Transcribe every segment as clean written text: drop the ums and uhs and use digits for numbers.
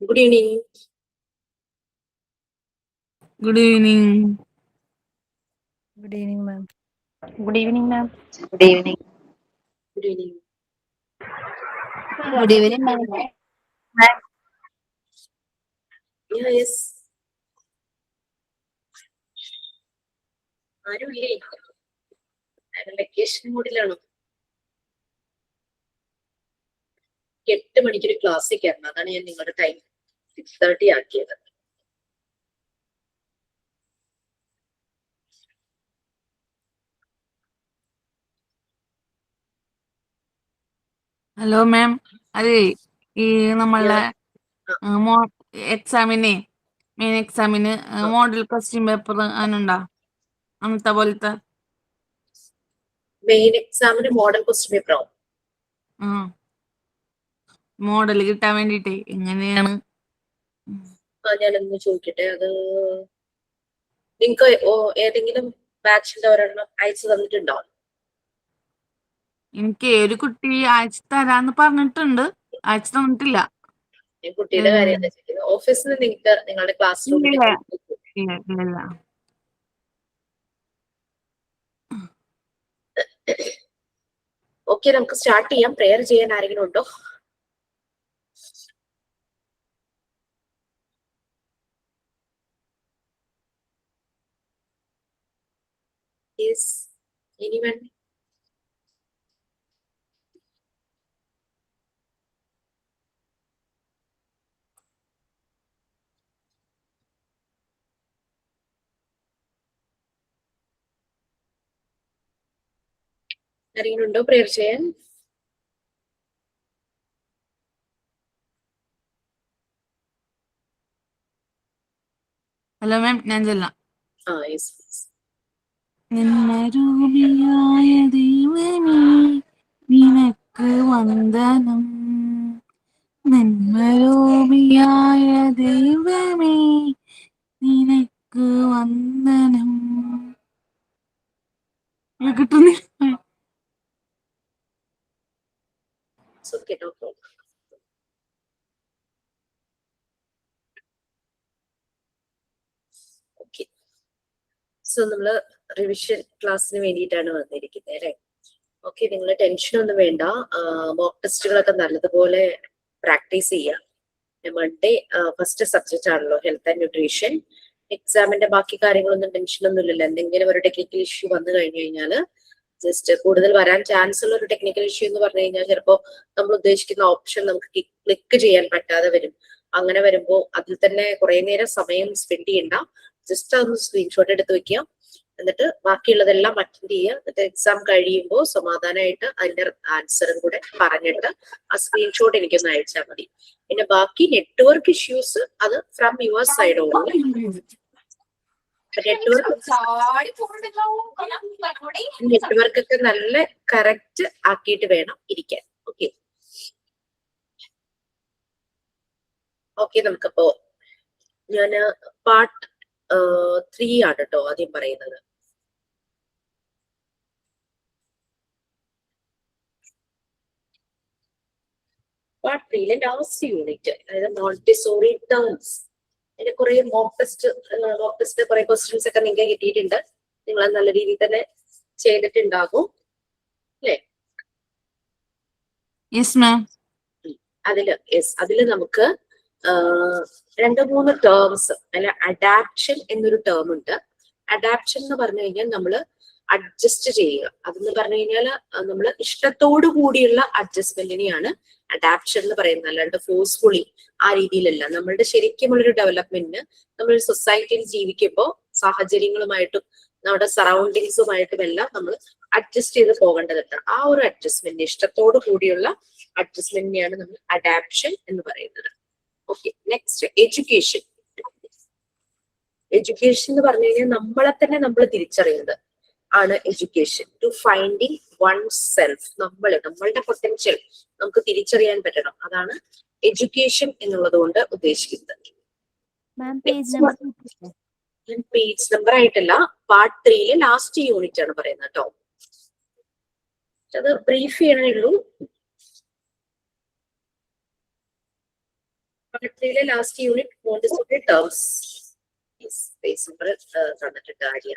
Good evening. Good evening. Good evening, ma'am. Good evening, ma'am. Good evening. Good evening. Good evening, ma'am. Yeah, yes. ആരുമില്ലേ? Vacation മൂഡിലാണോ? 8 മണിക്കൊരു ക്ലാസ്സിൽ കയറണം. അതാണ് ഞാൻ നിങ്ങളുടെ time 6:30 ആക്കിയത്. ഹലോ മാം, അതെ ഈ നമ്മളെ എക്സാമിന് മെയിൻ എക്സാമിന് മോഡൽ ക്വസ്റ്റ്യൻ പേപ്പർ അതിനുണ്ടോ? അന്നത്തെ പോലത്തെ മെയിൻ എക്സാമിന് മോഡൽ ക്വസ്റ്റ്യൻ പേപ്പറോ? മോഡൽ കിട്ടാൻ വേണ്ടിട്ടേ എങ്ങനെയാണ്? ഞാനൊന്ന് ചോദിക്കട്ടെ. അത് നിങ്ങൾക്ക് ഏതെങ്കിലും ബാച്ചിന്റെ ഒരെണ്ണം അയച്ചു തന്നിട്ടുണ്ടോ? എനിക്ക് ഒരു കുട്ടി അയച്ചു തരാന്ന് പറഞ്ഞിട്ടുണ്ട്, അയച്ചു തന്നിട്ടില്ല. കുട്ടിയുടെ കാര്യം എന്താ ചെയ്യുന്നത്? ഓഫീസിൽ നിങ്ങൾക്ക് നിങ്ങളുടെ ക്ലാസ് റൂമിൽ ഇല്ല. ഓക്കെ, നമുക്ക് സ്റ്റാർട്ട് ചെയ്യാം. പ്രെയർ ചെയ്യാൻ ആരെങ്കിലും ഉണ്ടോ? Yes. Anyone? ആരെങ്കിലും ഉണ്ടോ പ്രെയർ ചെയ്യാൻ? ഹലോ മാം, ഞാൻ ചെല്ലാം. നിന്നരൂപിയായ ദൈവമേ നിനക്ക് വന്ദനം, നന്മരൂപിയായ ദൈവമേ നിനക്ക് വന്ദനം. കിട്ടുന്നില്ല. സോ നമ്മള് റിവിഷൻ ക്ലാസ്സിന് വേണ്ടിയിട്ടാണ് വന്നിരിക്കുന്നത് അല്ലെ. ഓക്കെ, നിങ്ങൾ ടെൻഷൻ ഒന്നും വേണ്ട. മോക്ക് ടെസ്റ്റുകളൊക്കെ നല്ലതുപോലെ പ്രാക്ടീസ് ചെയ്യാം. മൺഡേ ഫസ്റ്റ് സബ്ജക്റ്റ് ആണല്ലോ ഹെൽത്ത് ആൻഡ് ന്യൂട്രീഷൻ. എക്സാമിന്റെ ബാക്കി കാര്യങ്ങളൊന്നും ടെൻഷനൊന്നും ഇല്ലല്ലോ. എന്തെങ്കിലും ഒരു ടെക്നിക്കൽ ഇഷ്യൂ വന്നു കഴിഞ്ഞു കഴിഞ്ഞാൽ, ജസ്റ്റ് കൂടുതൽ വരാൻ ചാൻസ് ഉള്ള ഒരു ടെക്നിക്കൽ ഇഷ്യൂ എന്ന് പറഞ്ഞു കഴിഞ്ഞാൽ ചിലപ്പോൾ നമ്മൾ ഉദ്ദേശിക്കുന്ന ഓപ്ഷൻ നമുക്ക് ക്ലിക്ക് ചെയ്യാൻ പറ്റാതെ വരും. അങ്ങനെ വരുമ്പോൾ അതിൽ തന്നെ കുറെ നേരം സമയം സ്പെൻഡ് ചെയ്യണ്ട. ജസ്റ്റ് അതൊന്ന് സ്ക്രീൻഷോട്ട് എടുത്ത് വെക്കുക. എന്നിട്ട് ബാക്കിയുള്ളതെല്ലാം അറ്റൻഡ് ചെയ്യുക. എന്നിട്ട് എക്സാം കഴിയുമ്പോൾ സമാധാനമായിട്ട് അതിന്റെ ആൻസറും കൂടെ പറഞ്ഞിട്ട് ആ സ്ക്രീൻഷോട്ട് എനിക്കൊന്ന് അയച്ചാൽ മതി. പിന്നെ ബാക്കി നെറ്റ്വർക്ക് ഇഷ്യൂസ് അത് from your side only. Network ഒക്കെ നല്ല കറക്റ്റ് ആക്കിയിട്ട് വേണം ഇരിക്കാൻ. ഓക്കെ ഓക്കെ, നമുക്കപ്പോ ഞാന് പാർട്ട് 3 ആണ് കേട്ടോ ആദ്യം പറയുന്നത്. പാർട്ട് 3 ലാസ്റ്റ് യൂണിറ്റ്, അതായത് മോണ്ടിസോറി ടേംസ്. അതിന്റെ കുറെ മോക്ക് ടെസ്റ്റ് കുറെ ക്വസ്റ്റ്യൻസ് ഒക്കെ നിങ്ങൾക്ക് കിട്ടിയിട്ടുണ്ട്. നിങ്ങൾ നല്ല രീതിയിൽ തന്നെ ചെയ്തിട്ടുണ്ടാകും അല്ലേ? അതില് നമുക്ക് 2-3 ടേംസ് അല്ല, അഡാപ്ഷൻ എന്നൊരു ടേം ഉണ്ട്. അഡാപ്ഷൻ എന്ന് പറഞ്ഞു കഴിഞ്ഞാൽ നമ്മള് അഡ്ജസ്റ്റ് ചെയ്യുക. അതെന്ന് പറഞ്ഞു കഴിഞ്ഞാൽ നമ്മൾ ഇഷ്ടത്തോടു കൂടിയുള്ള അഡ്ജസ്റ്റ്മെന്റിനെയാണ് അഡാപ്ഷൻ എന്ന് പറയുന്നത്. അല്ലാണ്ട് ഫോഴ്സ്ഫുള്ളി ആ രീതിയിലല്ല. നമ്മളുടെ ശരിക്കുമുള്ളൊരു ഡെവലപ്മെന്റിന് നമ്മൾ സൊസൈറ്റിയിൽ ജീവിക്കുമ്പോൾ സാഹചര്യങ്ങളുമായിട്ടും നമ്മുടെ സറൗണ്ടിങ്സുമായിട്ടും എല്ലാം നമ്മൾ അഡ്ജസ്റ്റ് ചെയ്ത് പോകേണ്ടതുണ്ട്. ആ ഒരു അഡ്ജസ്റ്റ്മെന്റ്, ഇഷ്ടത്തോടു കൂടിയുള്ള അഡ്ജസ്റ്റ്മെന്റിനെയാണ് നമ്മൾ അഡാപ്ഷൻ എന്ന് പറയുന്നത്. Okay, next education. എഡ്യൂക്കേഷൻ എന്ന് പറഞ്ഞു കഴിഞ്ഞാൽ നമ്മളെ തന്നെ നമ്മൾ തിരിച്ചറിയുന്നത് ആണ് education. To finding oneself. നമ്മളുടെ പൊട്ടൻഷ്യൽ നമുക്ക് തിരിച്ചറിയാൻ പറ്റണം. അതാണ് എഡ്യൂക്കേഷൻ എന്നുള്ളത് കൊണ്ട് ഉദ്ദേശിക്കുന്നത്. പേജ് നമ്പർ ആയിട്ടല്ല, പാർട്ട് 3 ലാസ്റ്റ് യൂണിറ്റ് ആണ് പറയുന്നത് കേട്ടോ. അത് ബ്രീഫ് ചെയ്യണേ ഉള്ളൂ. Unit 3 last unit Montessori terms page number തന്നിട്ടുണ്ട് ആര്യ.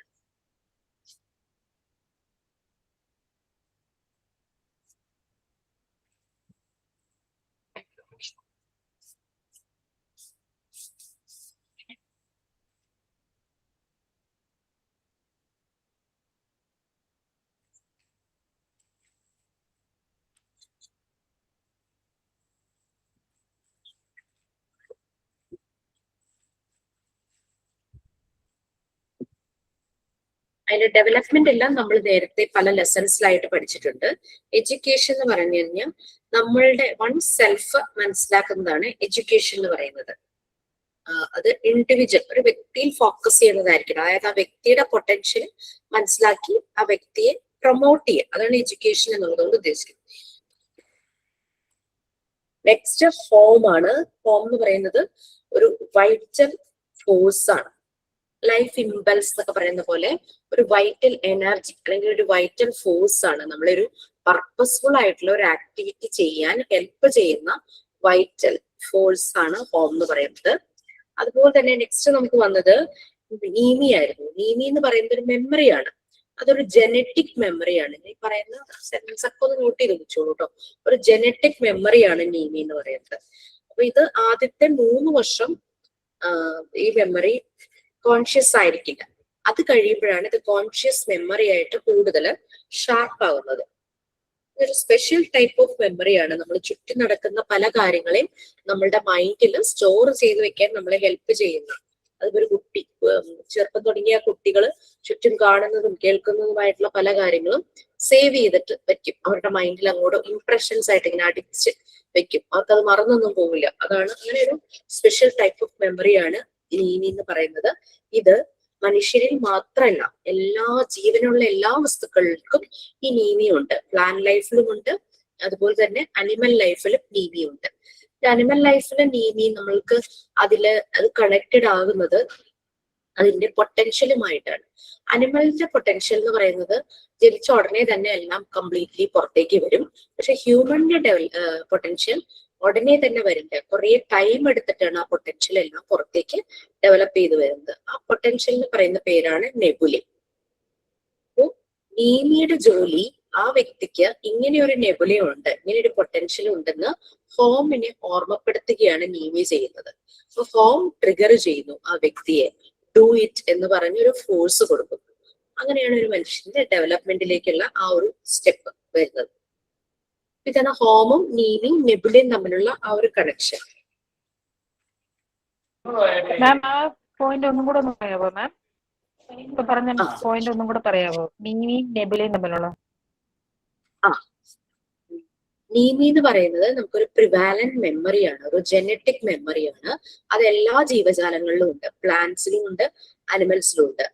അതിന്റെ ഡെവലപ്മെന്റ് എല്ലാം നമ്മൾ നേരത്തെ പല ലെസൺസിലായിട്ട് പഠിച്ചിട്ടുണ്ട്. എഡ്യൂക്കേഷൻ എന്ന് പറഞ്ഞു കഴിഞ്ഞാൽ നമ്മളുടെ വൺ സെൽഫ് മനസ്സിലാക്കുന്നതാണ് എഡ്യൂക്കേഷൻ എന്ന് പറയുന്നത്. അത് ഇൻഡിവിജ്വൽ ഒരു വ്യക്തിയിൽ ഫോക്കസ് ചെയ്യുന്നതായിരിക്കണം. അതായത് ആ വ്യക്തിയുടെ പൊട്ടൻഷ്യൽ മനസ്സിലാക്കി ആ വ്യക്തിയെ പ്രൊമോട്ട് ചെയ്യുക, അതാണ് എഡ്യൂക്കേഷൻ എന്നുള്ളതുകൊണ്ട് ഉദ്ദേശിക്കുന്നത്. നെക്സ്റ്റ് ഹോം ആണ്. ഹോം എന്ന് പറയുന്നത് ഒരു വൈറ്റൽ ഫോഴ്സ് ആണ്. ലൈഫ് ഇമ്പൾസ് എന്നൊക്കെ പറയുന്ന പോലെ ഒരു വൈറ്റൽ എനർജി അല്ലെങ്കിൽ ഒരു വൈറ്റൽ ഫോഴ്സ് ആണ്. നമ്മളൊരു പർപ്പസ്ഫുൾ ആയിട്ടുള്ള ഒരു ആക്ടിവിറ്റി ചെയ്യാൻ ഹെൽപ്പ് ചെയ്യുന്ന വൈറ്റൽ ഫോഴ്സ് ആണ് ഹോം എന്ന് പറയുന്നത്. അതുപോലെ തന്നെ നെക്സ്റ്റ് നമുക്ക് വന്നത് നീമി ആയിരുന്നു. നീമി എന്ന് പറയുന്നത് ഒരു മെമ്മറിയാണ്. അതൊരു ജനറ്റിക് മെമ്മറിയാണ്. ഈ പറയുന്ന സെൻസ് ഒക്കെ ഒന്ന് നോട്ട് ചെയ്ത് വെച്ചോളൂ കേട്ടോ. ഒരു ജനറ്റിക് മെമ്മറിയാണ് നീമി എന്ന് പറയുന്നത്. അപ്പൊ ഇത് ആദ്യത്തെ 3 വർഷം ഈ മെമ്മറി കോൺഷ്യസ് ആയിരിക്കില്ല. അത് കഴിയുമ്പോഴാണ് ഇത് കോൺഷ്യസ് മെമ്മറി ആയിട്ട് കൂടുതൽ ഷാർപ്പ് ആകുന്നത്. ഇതൊരു സ്പെഷ്യൽ ടൈപ്പ് ഓഫ് മെമ്മറിയാണ്. നമ്മൾ ചുറ്റും നടക്കുന്ന പല കാര്യങ്ങളെയും നമ്മളുടെ മൈൻഡിൽ സ്റ്റോർ ചെയ്ത് വെക്കാൻ നമ്മളെ ഹെൽപ്പ് ചെയ്യുന്ന. അതുപോലെ കുട്ടി ചെറുപ്പം തുടങ്ങിയ കുട്ടികൾ ചുറ്റും കാണുന്നതും കേൾക്കുന്നതുമായിട്ടുള്ള പല കാര്യങ്ങളും സേവ് ചെയ്തിട്ട് വെക്കും. അവരുടെ മൈൻഡിൽ അങ്ങോട്ട് ഇംപ്രഷൻസ് ആയിട്ട് ഇങ്ങനെ അടിച്ച് വെക്കും. അവർക്കത് മറന്നൊന്നും പോകില്ല. അതാണ് അങ്ങനെ ഒരു സ്പെഷ്യൽ ടൈപ്പ് ഓഫ് മെമ്മറിയാണ് നീമി എന്ന് പറയുന്നത്. ഇത് മനുഷ്യരിൽ മാത്രമല്ല, എല്ലാ ജീവനുള്ള എല്ലാ വസ്തുക്കൾക്കും ഈ നീമി ഉണ്ട്. പ്ലാന്റ് ലൈഫിലും ഉണ്ട്, അതുപോലെ തന്നെ അനിമൽ ലൈഫിലും നീമി ഉണ്ട്. അനിമൽ ലൈഫിലെ നീമി നമ്മൾക്ക് അത് കണക്റ്റഡ് ആകുന്നത് അതിന്റെ പൊട്ടൻഷ്യലുമായിട്ടാണ്. അനിമലിന്റെ പൊട്ടൻഷ്യൽ എന്ന് പറയുന്നത് ജനിച്ച ഉടനെ തന്നെ എല്ലാം കംപ്ലീറ്റ്ലി പുറത്തേക്ക് വരും. പക്ഷെ ഹ്യൂമന്റെ പൊട്ടൻഷ്യൽ ഉടനെ തന്നെ വരില്ല. കുറെ ടൈം എടുത്തിട്ടാണ് ആ പൊട്ടൻഷ്യൽ എല്ലാം പുറത്തേക്ക് ഡെവലപ്പ് ചെയ്ത് വരുന്നത്. ആ പൊട്ടൻഷ്യൽ എന്ന് പറയുന്ന പേരാണ് നെബുലി. അപ്പോ നീമിയുടെ ജോലി ആ വ്യക്തിക്ക് ഇങ്ങനെ ഒരു നെബുലയുണ്ട്, ഇങ്ങനെ ഒരു പൊട്ടൻഷ്യൽ ഉണ്ടെന്ന് ഹോമിനെ ഓർമ്മപ്പെടുത്തുകയാണ് നീമി ചെയ്യുന്നത്. അപ്പൊ ഹോം ട്രിഗർ ചെയ്യുന്നു ആ വ്യക്തിയെ, ഡു ഇറ്റ് എന്ന് പറഞ്ഞൊരു ഫോഴ്സ് കൊടുക്കുന്നു. അങ്ങനെയാണ് ഒരു മനുഷ്യന്റെ ഡെവലപ്മെന്റിലേക്കുള്ള ആ ഒരു സ്റ്റെപ്പ് വരുന്നത്. ഇതാണ് ഹോമും നീമിയും നെബുലയും തമ്മിലുള്ള ആ ഒരു കണക്ഷൻ. മാം ആ പോയിന്റ് ഒന്നും കൂടെ ഒന്ന് പറയാവോ മാം? ഇപ്പൊ പറഞ്ഞ പോയിന്റ് ഒന്നും കൂടെ പറയാവോ? നീമിയും നെബുലയും തമ്മിലുള്ള. നീമി എന്ന് പറയുന്നത് നമുക്കൊരു പ്രിവാലന്റ് മെമ്മറിയാണ്, ഒരു ജനറ്റിക് മെമ്മറിയാണ്. അത് എല്ലാ ജീവജാലങ്ങളിലും ഉണ്ട്. പ്ലാന്റ്സിലും ഉണ്ട്, അനിമൽസിലും ഉണ്ട്,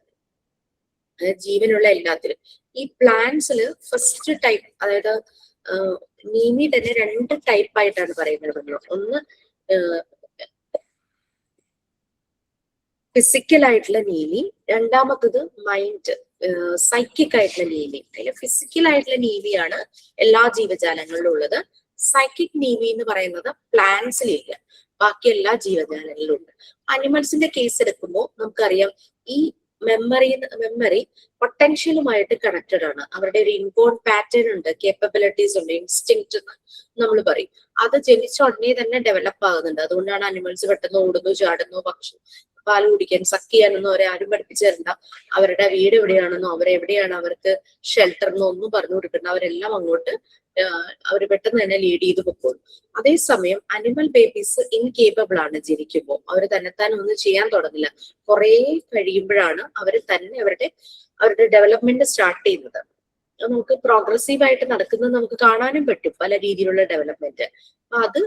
ജീവനുള്ള എല്ലാത്തിലും. ഈ പ്ലാന്റ്സില് ഫസ്റ്റ് ടൈപ്പ്, അതായത് നീമി തന്നെ 2 ടൈപ്പ് ആയിട്ടാണ് പറയുന്നത്. ഒന്ന് ഫിസിക്കൽ ആയിട്ടുള്ള നീമി, രണ്ടാമത്തത് മൈൻഡ് സൈക്കിക് ആയിട്ടുള്ള നീമി. അതിൽ ഫിസിക്കൽ ആയിട്ടുള്ള നീമിയാണ് എല്ലാ ജീവജാലങ്ങളിലും ഉള്ളത്. സൈക്കിക് നീമി എന്ന് പറയുന്നത് പ്ലാന്റ്സിലില്ല, ബാക്കി എല്ലാ ജീവജാലങ്ങളിലും ഉണ്ട്. അനിമൽസിന്റെ കേസ് എടുക്കുമ്പോൾ നമുക്കറിയാം ഈ മെമ്മറി പൊട്ടൻഷ്യലുമായിട്ട് കണക്റ്റഡ് ആണ്. അവരുടെ ഒരു ഇൻബോൺ പാറ്റേൺ ഉണ്ട്, കേപ്പബിലിറ്റീസ് ഉണ്ട്, ഇൻസ്റ്റിങ്ക്റ്റ് നമ്മൾ പറയും. അത് ജനിച്ച ഉടനെ തന്നെ ഡെവലപ്പ് ആകുന്നുണ്ട്. അതുകൊണ്ടാണ് അനിമൽസ് പെട്ടെന്ന് ഓടുന്നു, ചാടുന്നു, ഭക്ഷണം പാല് കുടിക്കാൻ സക്ക് ചെയ്യാനൊന്നും അവരെ ആരും പഠിപ്പിച്ചു തരണ്ട. അവരുടെ വീട് എവിടെയാണെന്നോ അവരെവിടെയാണ് അവർക്ക് ഷെൽട്ടർ എന്നോ ഒന്നും പറഞ്ഞു കൊടുക്കണ്ട. അവരെല്ലാം അങ്ങോട്ട് അവർ പെട്ടെന്ന് തന്നെ ലീഡ് ചെയ്ത് പൊക്കോളും. അതേസമയം അനിമൽ ബേബീസ് ഇൻകേപ്പബിൾ ആണ്. ജനിക്കുമ്പോൾ അവർ തന്നെത്താൻ ഒന്നും ചെയ്യാൻ തുടങ്ങില്ല. കുറെ കഴിയുമ്പോഴാണ് അവർ തന്നെ അവരുടെ ഡെവലപ്മെന്റ് സ്റ്റാർട്ട് ചെയ്യുന്നത്. നമുക്ക് പ്രോഗ്രസീവ് ആയിട്ട് നടക്കുന്നത് നമുക്ക് കാണാനും പറ്റും, പല രീതിയിലുള്ള ഡെവലപ്മെന്റ്. അപ്പൊ അത്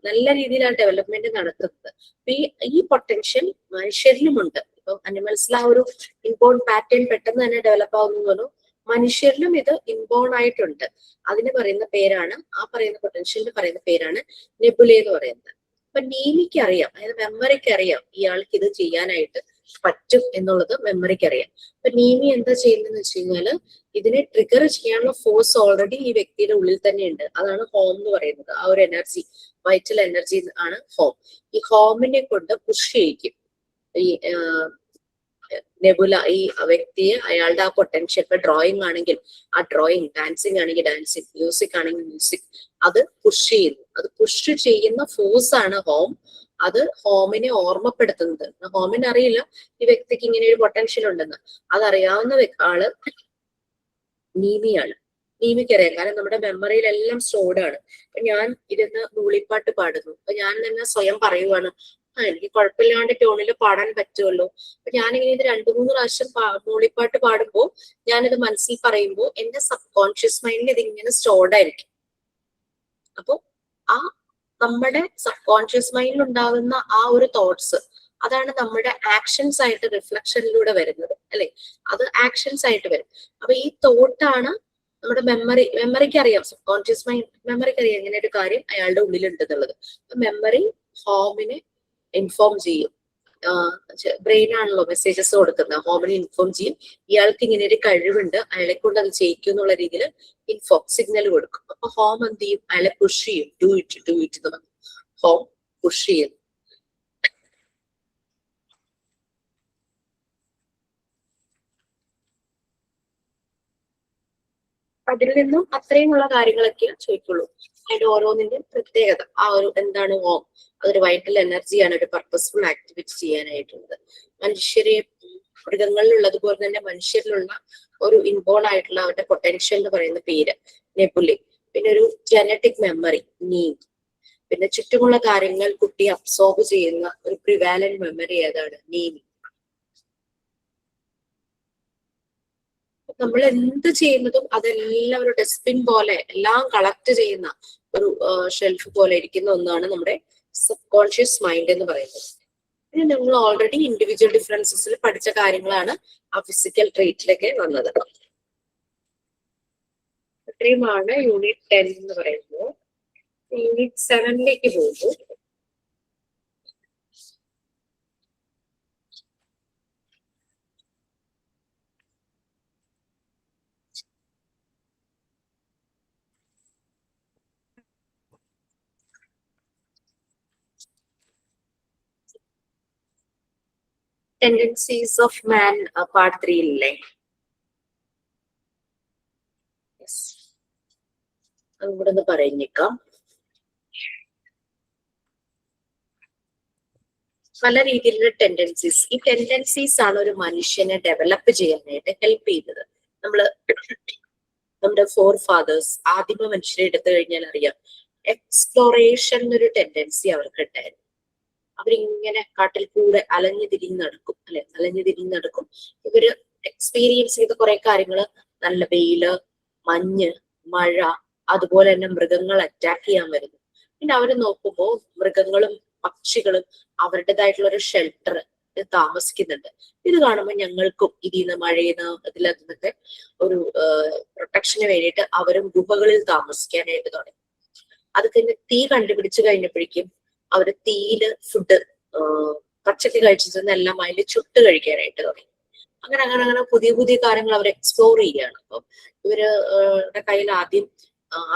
നല്ല രീതിയിലാണ് ഡെവലപ്മെന്റ് നടത്തുന്നത്. ഈ പൊട്ടൻഷ്യൽ മനുഷ്യരിലുമുണ്ട്. ഇപ്പൊ അനിമൽസിൽ ആ ഒരു ഇൻബോൺ പാറ്റേൺ പെട്ടെന്ന് തന്നെ ഡെവലപ്പ് ആവുന്നു. മനുഷ്യരിലും ഇത് ഇൻബോൺ ആയിട്ടുണ്ട്. അതിന് പറയുന്ന പേരാണ്, ആ പറയുന്ന പൊട്ടൻഷ്യലിന് പറയുന്ന പേരാണ് നെബുല എന്ന് പറയുന്നത്. അപ്പൊ നീമിക്ക് അറിയാം, അതായത് മെമ്മറിക്ക് അറിയാം ഇയാൾക്ക് ഇത് ചെയ്യാനായിട്ട് പറ്റും എന്നുള്ളത് മെമ്മറിക്ക് അറിയാം. അപ്പൊ നീമി എന്താ ചെയ്യുന്നതെന്ന് വെച്ച് കഴിഞ്ഞാല് ഇതിനെ ട്രിഗർ ചെയ്യാനുള്ള ഫോഴ്സ് ഓൾറെഡി ഈ വ്യക്തിയുടെ ഉള്ളിൽ തന്നെ ഉണ്ട്. അതാണ് ഹോം എന്ന് പറയുന്നത്. ആ ഒരു എനർജി, വൈറ്റൽ എനർജി ആണ് ഹോം. ഈ ഹോമിനെ കൊണ്ട് പുഷ് ചെയ്യിക്കും ഈ നെബുല ഈ വ്യക്തിയെ, അയാളുടെ ആ പൊട്ടൻഷ്യൽ. ഇപ്പൊ ഡ്രോയിങ് ആണെങ്കിൽ ആ ഡ്രോയിങ്, ഡാൻസിങ് ആണെങ്കിൽ ഡാൻസിങ്, മ്യൂസിക് ആണെങ്കിൽ മ്യൂസിക്, അത് പുഷ് ചെയ്യുന്നു. അത് പുഷ് ചെയ്യുന്ന ഫോഴ്സ് ആണ് ഹോം. അത് ഹോമിനെ ഓർമ്മപ്പെടുത്തുന്നത്. ഹോമിന് അറിയില്ല ഈ വ്യക്തിക്ക് ഇങ്ങനെ ഒരു പൊട്ടൻഷ്യൽ ഉണ്ടെന്ന്. അതറിയാവുന്ന ആള് നീമിയാണ്. നീമിക്ക് അറിയാം, കാരണം നമ്മുടെ മെമ്മറിയിലെല്ലാം സ്റ്റോർഡ് ആണ്. അപ്പൊ ഞാൻ ഇരുന്ന് മൂളിപ്പാട്ട് പാടുന്നു. അപ്പൊ ഞാൻ തന്നെ സ്വയം പറയുവാണ്, എനിക്ക് കുഴപ്പമില്ലാണ്ട് ടോണിൽ പാടാൻ പറ്റുമല്ലോ. അപ്പൊ ഞാനിങ്ങനെ ഇത് 2-3 പ്രാവശ്യം മൂളിപ്പാട്ട് പാടുമ്പോൾ ഞാനിത് മനസ്സിൽ പറയുമ്പോൾ എന്റെ സബ് കോൺഷ്യസ് മൈൻഡിൽ ഇതിങ്ങനെ സ്റ്റോർഡ് ആയിരിക്കും. അപ്പൊ ആ നമ്മുടെ സബ് കോൺഷ്യസ് മൈൻഡിൽ ഉണ്ടാകുന്ന ആ ഒരു തോട്ട്സ്, അതാണ് നമ്മുടെ ആക്ഷൻസ് ആയിട്ട് റിഫ്ലക്ഷനിലൂടെ വരുന്നത്, അല്ലെ? അത് ആക്ഷൻസ് ആയിട്ട് വരും. അപ്പൊ ഈ തോട്ടാണ് നമ്മുടെ മെമ്മറിക്ക് അറിയാം, സബ് കോൺഷ്യസ് മൈൻഡ് മെമ്മറിക്ക് അറിയാം ഇങ്ങനെ ഒരു കാര്യം അയാളുടെ ഉള്ളിലുണ്ട് എന്നുള്ളത്. മെമ്മറി ഹോമിനെ ഇൻഫോം ചെയ്യും. ബ്രെയിൻ ആണല്ലോ മെസ്സേജസ് കൊടുക്കുന്നത്, ഹോമിനെ ഇൻഫോം ചെയ്യും. ഇയാൾക്ക് ഇങ്ങനെ ഒരു കഴിവുണ്ട്, അയാളെ കൊണ്ട് അത് ചെയ്യിക്കും എന്നുള്ള രീതിയിൽ സിഗ്നൽ കൊടുക്കും. അപ്പൊ ഹോം എന്ത് ചെയ്യും? അയാളെ പുഷ് ചെയ്യും. ഡു ഇറ്റ് എന്ന് പറഞ്ഞു ഹോം പുഷ് ചെയ്യും. അതിൽ നിന്നും അത്രയുമുള്ള കാര്യങ്ങളൊക്കെ ചോദിക്കുള്ളൂ. അതിന്റെ ഓരോന്നിന്റെയും പ്രത്യേകത, ആ ഒരു എന്താണ് ഹോം, അതൊരു വൈറ്റൽ എനർജിയാണ്, ഒരു പർപ്പസ്ഫുൾ ആക്ടിവിറ്റി ചെയ്യാനായിട്ടുള്ളത്. മനുഷ്യരെ, മൃഗങ്ങളിലുള്ളതുപോലെ തന്നെ മനുഷ്യരിലുള്ള ഒരു ഇൻബോൺ ആയിട്ടുള്ള അവരുടെ പൊട്ടൻഷ്യൽ എന്ന് പറയുന്ന പേര് നെബുലി. പിന്നെ ഒരു ജനറ്റിക് മെമ്മറി നീം. പിന്നെ ചുറ്റുമുള്ള കാര്യങ്ങൾ കുട്ടി അബ്സോർബ് ചെയ്യുന്ന ഒരു പ്രിവാലന്റ് മെമ്മറി ഏതാണ്? നീമി. നമ്മൾ എന്ത് ചെയ്യുന്നതും അതെല്ലാം ഒരു ഡസ്റ്റ്ബിൻ പോലെ എല്ലാം കളക്ട് ചെയ്യുന്ന ഒരു ഷെൽഫ് പോലെ ഇരിക്കുന്ന ഒന്നാണ് നമ്മുടെ സബ് കോൺഷ്യസ് മൈൻഡ് എന്ന് പറയുന്നത്. ഇത് നിങ്ങൾ ഓൾറെഡി ഇൻഡിവിജ്വൽ ഡിഫറൻസസിൽ പഠിച്ച കാര്യങ്ങളാണ് ആ ഫിസിക്കൽ ട്രീറ്റിലൊക്കെ വന്നത്. ഇത്രയുമാണ് യൂണിറ്റ് 10 എന്ന് പറയുന്നത്. യൂണിറ്റ് 7ലേക്ക് പോകുമ്പോൾ ടെൻഡൻസീസ് ഓഫ് മാൻ പാർട്ട് 3 ഇല്ലേ? അതുകൂടെ ഒന്ന് പറഞ്ഞേക്കാം. പല രീതിയിലുള്ള ടെൻഡൻസീസ്. ഈ ടെൻഡൻസീസ് ആണ് ഒരു മനുഷ്യനെ ഡെവലപ്പ് ചെയ്യാനായിട്ട് ഹെൽപ്പ് ചെയ്യുന്നത്. നമ്മുടെ ഫോർ ഫാദേഴ്സ്, ആദിമ മനുഷ്യരെ എടുത്തു കഴിഞ്ഞാൽ അറിയാം, എക്സ്പ്ലോറേഷൻ എന്നൊരു ടെൻഡൻസി അവർക്ക് ഉണ്ടായിരുന്നു. അവരിങ്ങനെ കാട്ടിൽ കൂടെ അലഞ്ഞു തിരിഞ്ഞ് നടക്കും, അല്ലെ? അലഞ്ഞു തിരിഞ്ഞ് നടക്കും. ഇവര് എക്സ്പീരിയൻസ് ചെയ്ത കുറെ കാര്യങ്ങള്, നല്ല വെയില്, മഞ്ഞ്, മഴ, അതുപോലെ തന്നെ മൃഗങ്ങൾ അറ്റാക്ക് ചെയ്യാൻ വരുന്നു. പിന്നെ അവര് നോക്കുമ്പോ മൃഗങ്ങളും പക്ഷികളും അവരുടേതായിട്ടുള്ള ഒരു ഷെൽട്ടർ താമസിക്കുന്നുണ്ട്. ഇത് കാണുമ്പോൾ ഞങ്ങൾക്കും ഇതിന്ന് മഴയിന്ന് ഇതിലൊക്കെ ഒരു പ്രൊട്ടക്ഷന് വേണ്ടിയിട്ട് അവരും ഗുഹകളിൽ താമസിക്കാനായിട്ട് തുടങ്ങി. അത് കഴിഞ്ഞ് തീ കണ്ടുപിടിച്ചു കഴിഞ്ഞപ്പോഴേക്കും അവര് തീയില് ഫുഡ് പച്ചക്ക് കഴിച്ചിരുന്നെല്ലാം അതിൽ ചുട്ട് കഴിക്കാനായിട്ട് തുടങ്ങി. അങ്ങനെ അങ്ങനെ അങ്ങനെ പുതിയ പുതിയ കാര്യങ്ങൾ അവർ എക്സ്പ്ലോർ ചെയ്യുകയാണ്. അപ്പം ഇവരുടെ കയ്യിൽ ആദ്യം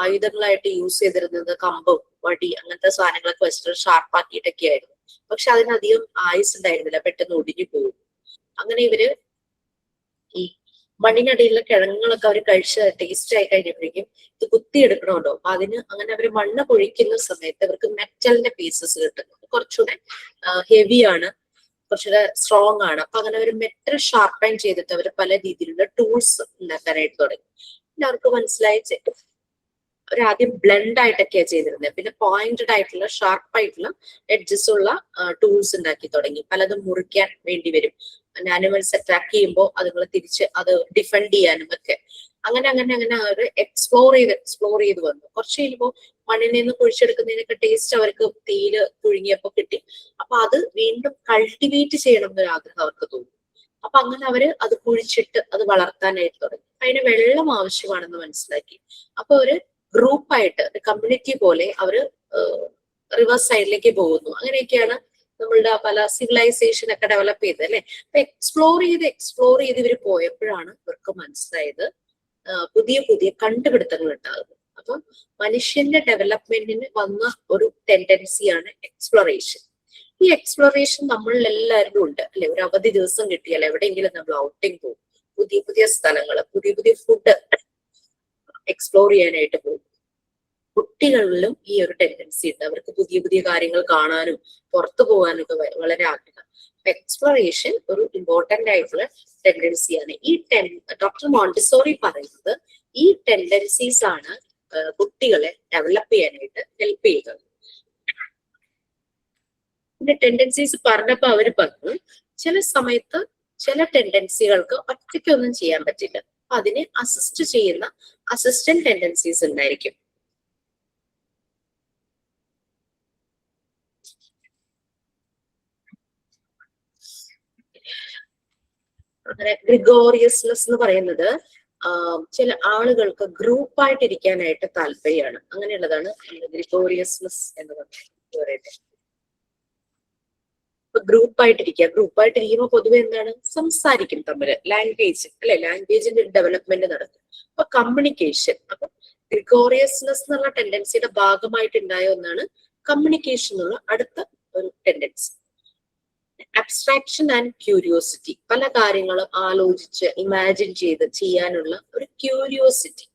ആയുധങ്ങളായിട്ട് യൂസ് ചെയ്തിരുന്നത് കമ്പും വടി അങ്ങനത്തെ സാധനങ്ങളൊക്കെ വെച്ചിട്ട് ഷാർപ്പാക്കിയിട്ടൊക്കെ ആയിരുന്നു. പക്ഷെ അതിനധികം ആയുസ് ഉണ്ടായിരുന്നില്ല, പെട്ടെന്ന് ഒടിഞ്ഞു പോകും. അങ്ങനെ ഇവര് ഈ മണ്ണിനടിയിലുള്ള കിഴങ്ങുകളൊക്കെ അവർ കഴിച്ച് ടേസ്റ്റ് ആയി കഴിഞ്ഞപ്പോഴേക്കും ഇത് കുത്തിയെടുക്കണമല്ലോ. അപ്പൊ അതിന് അങ്ങനെ അവർ മണ്ണ് പൊഴിക്കുന്ന സമയത്ത് അവർക്ക് മെറ്റലിന്റെ പീസസ് കിട്ടുന്നു. കുറച്ചുകൂടെ ഹെവിയാണ്, കുറച്ചുകൂടെ സ്ട്രോങ് ആണ്. അപ്പൊ അങ്ങനെ ഒരു മെറ്റൽ ഷാർപ്പൻ ചെയ്തിട്ട് അവർ പല രീതിയിലുള്ള ടൂൾസ് ഉണ്ടാക്കാനായിട്ട് തുടങ്ങി. പിന്നെ അവർക്ക് മനസ്സിലായി അവരാദ്യം ബ്ലെൻഡ് ആയിട്ടൊക്കെയാണ് ചെയ്തിരുന്നത്. പിന്നെ പോയിന്റഡ് ആയിട്ടുള്ള ഷാർപ്പായിട്ടുള്ള എഡ്ജസ് ഉള്ള ടൂൾസ് ഉണ്ടാക്കി തുടങ്ങി. പലതും മുറിക്കാൻ വേണ്ടി വരും, ആനിമൽസ് അറ്റാക്ക് ചെയ്യുമ്പോൾ അതുങ്ങൾ തിരിച്ച് അത് ഡിഫെൻഡ് ചെയ്യാനും ഒക്കെ. അങ്ങനെ അങ്ങനെ അങ്ങനെ അവർ എക്സ്പ്ലോർ ചെയ്ത് വന്നു. കുറച്ച് കഴിയുമ്പോൾ മണ്ണിൽ നിന്ന് കുഴിച്ചെടുക്കുന്നതിനൊക്കെ ടേസ്റ്റ് അവർക്ക് തീയില് പുഴുങ്ങിയപ്പോ കിട്ടി. അപ്പൊ അത് വീണ്ടും കൾട്ടിവേറ്റ് ചെയ്യണം എന്നൊരു ആഗ്രഹം അവർക്ക് തോന്നി. അപ്പൊ അങ്ങനെ അവര് അത് കുഴിച്ചിട്ട് അത് വളർത്താനായിട്ട് തുടങ്ങി. അതിന് വെള്ളം ആവശ്യമാണെന്ന് മനസ്സിലാക്കി. അപ്പൊ ഒരു ഗ്രൂപ്പായിട്ട് കമ്മ്യൂണിറ്റി പോലെ അവര് റിവർ സൈഡിലേക്ക് പോകുന്നു. അങ്ങനെയൊക്കെയാണ് നമ്മളുടെ പല സിവിലൈസേഷൻ ഒക്കെ ഡെവലപ്പ് ചെയ്ത് അല്ലെ. അപ്പൊ എക്സ്പ്ലോർ ചെയ്ത് ഇവർ പോയപ്പോഴാണ് ഇവർക്ക് മനസ്സിലായത് പുതിയ പുതിയ കണ്ടുപിടുത്തങ്ങൾ ഉണ്ടാകുന്നത്. അപ്പൊ മനുഷ്യന്റെ ഡെവലപ്മെന്റിന് വന്ന ഒരു ടെൻഡൻസിയാണ് എക്സ്പ്ലോറേഷൻ. ഈ എക്സ്പ്ലോറേഷൻ നമ്മളിൽ എല്ലാവരിലും ഉണ്ട് അല്ലെ. ഒരു അവധി ദിവസം കിട്ടിയാൽ എവിടെയെങ്കിലും നമ്മൾ ഔട്ടിങ് പോകും, പുതിയ പുതിയ സ്ഥലങ്ങൾ, പുതിയ പുതിയ ഫുഡ് എക്സ്പ്ലോർ ചെയ്യാനായിട്ട് പോകും. കുട്ടികളിലും ഈ ഒരു ടെൻഡൻസി ഉണ്ട്. അവർക്ക് പുതിയ പുതിയ കാര്യങ്ങൾ കാണാനും പുറത്തു പോകാനും ഒക്കെ വളരെ ആഗ്രഹം. എക്സ്പ്ലോറേഷൻ ഒരു ഇമ്പോർട്ടന്റ് ആയിട്ടുള്ള ടെൻഡൻസിയാണ്. ഡോക്ടർ മോണ്ടിസോറി പറയുന്നത് ഈ ടെൻഡൻസീസ് ആണ് കുട്ടികളെ ഡെവലപ്പ് ചെയ്യാനായിട്ട് ഹെൽപ്പ് ചെയ്തത്. പിന്നെ ടെൻഡൻസീസ് പറഞ്ഞപ്പോ അവര് പറഞ്ഞു ചില സമയത്ത് ചില ടെൻഡൻസികൾക്ക് ഒറ്റയ്ക്കൊന്നും ചെയ്യാൻ പറ്റില്ല. അപ്പൊ അതിനെ അസിസ്റ്റ് ചെയ്യുന്ന അസിസ്റ്റന്റ് ടെൻഡൻസീസ് ഉണ്ടായിരിക്കും. അങ്ങനെ ഗ്രിഗോറിയസ്നെസ് എന്ന് പറയുന്നത് ചില ആളുകൾക്ക് ഗ്രൂപ്പായിട്ട് ഇരിക്കാനായിട്ട് താല്പര്യമാണ്. അങ്ങനെയുള്ളതാണ് ഗ്രിഗോറിയസ്നെസ് എന്ന് പറയുന്നത്. ഗ്രൂപ്പായിട്ടിരിക്കുമ്പോൾ പൊതുവെ എന്താണ്, സംസാരിക്കും തമ്മില്, ലാംഗ്വേജ് അല്ലെ, ലാംഗ്വേജിന്റെ ഡെവലപ്മെന്റ് നടക്കും. അപ്പൊ കമ്മ്യൂണിക്കേഷൻ. അപ്പൊ ഗ്രിഗോറിയസ്നെസ് എന്നുള്ള ടെൻഡൻസിയുടെ ഭാഗമായിട്ടുണ്ടായ ഒന്നാണ് കമ്മ്യൂണിക്കേഷൻ എന്നുള്ള അടുത്ത ഒരു ടെൻഡൻസി. അബ്സ്ട്രാക്ഷൻ ആൻഡ് ക്യൂരിയോസിറ്റി, പല കാര്യങ്ങളും ആലോചിച്ച് ഇമാജിൻ ചെയ്ത് ചെയ്യാനുള്ള ഒരു ക്യൂരിയോസിറ്റി.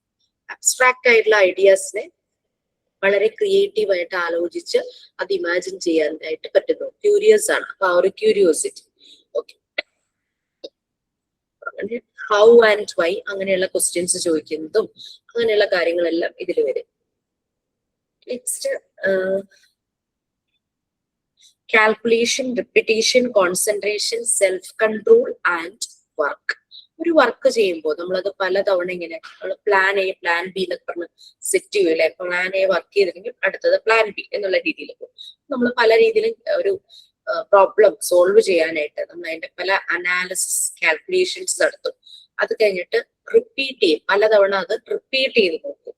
അബ്സ്ട്രാക്ട് ആയിട്ടുള്ള ഐഡിയാസിനെ വളരെ ക്രിയേറ്റീവ് ആയിട്ട് ആലോചിച്ച് അത് ഇമാജിൻ ചെയ്യാനായിട്ട് പറ്റുന്നു. ക്യൂരിയസ് ആണ്. അപ്പൊ ആ ഒരു curiosity. Okay, how and why അങ്ങനെയുള്ള ക്വസ്റ്റ്യൻസ് ചോദിക്കുന്നതും അങ്ങനെയുള്ള കാര്യങ്ങളെല്ലാം ഇതിൽ വരും. Next calculation, repetition, concentration, self control and work. ഒരു വർക്ക് ചെയ്യുമ്പോൾ നമ്മളത് പലതവണ ഇങ്ങനെ പ്ലാൻ എ പ്ലാൻ ബി എന്നൊക്കെ പറഞ്ഞ് സെറ്റ് ചെയ്യൂലേ. പ്ലാൻ എ വർക്ക് ചെയ്തില്ലെങ്കിൽ അടുത്തത് പ്ലാൻ ബി എന്നുള്ള രീതിയിൽ പോകും. നമ്മൾ പല രീതിയിലും ഒരു പ്രോബ്ലം സോൾവ് ചെയ്യാനായിട്ട് നമ്മൾ അതിന്റെ പല അനാലിസിസ് കാൽക്കുലേഷൻസ് നടത്തും. അത് കഴിഞ്ഞിട്ട് റിപ്പീറ്റ് ചെയ്യും, പലതവണ അത് റിപ്പീറ്റ് ചെയ്ത് നോക്കും,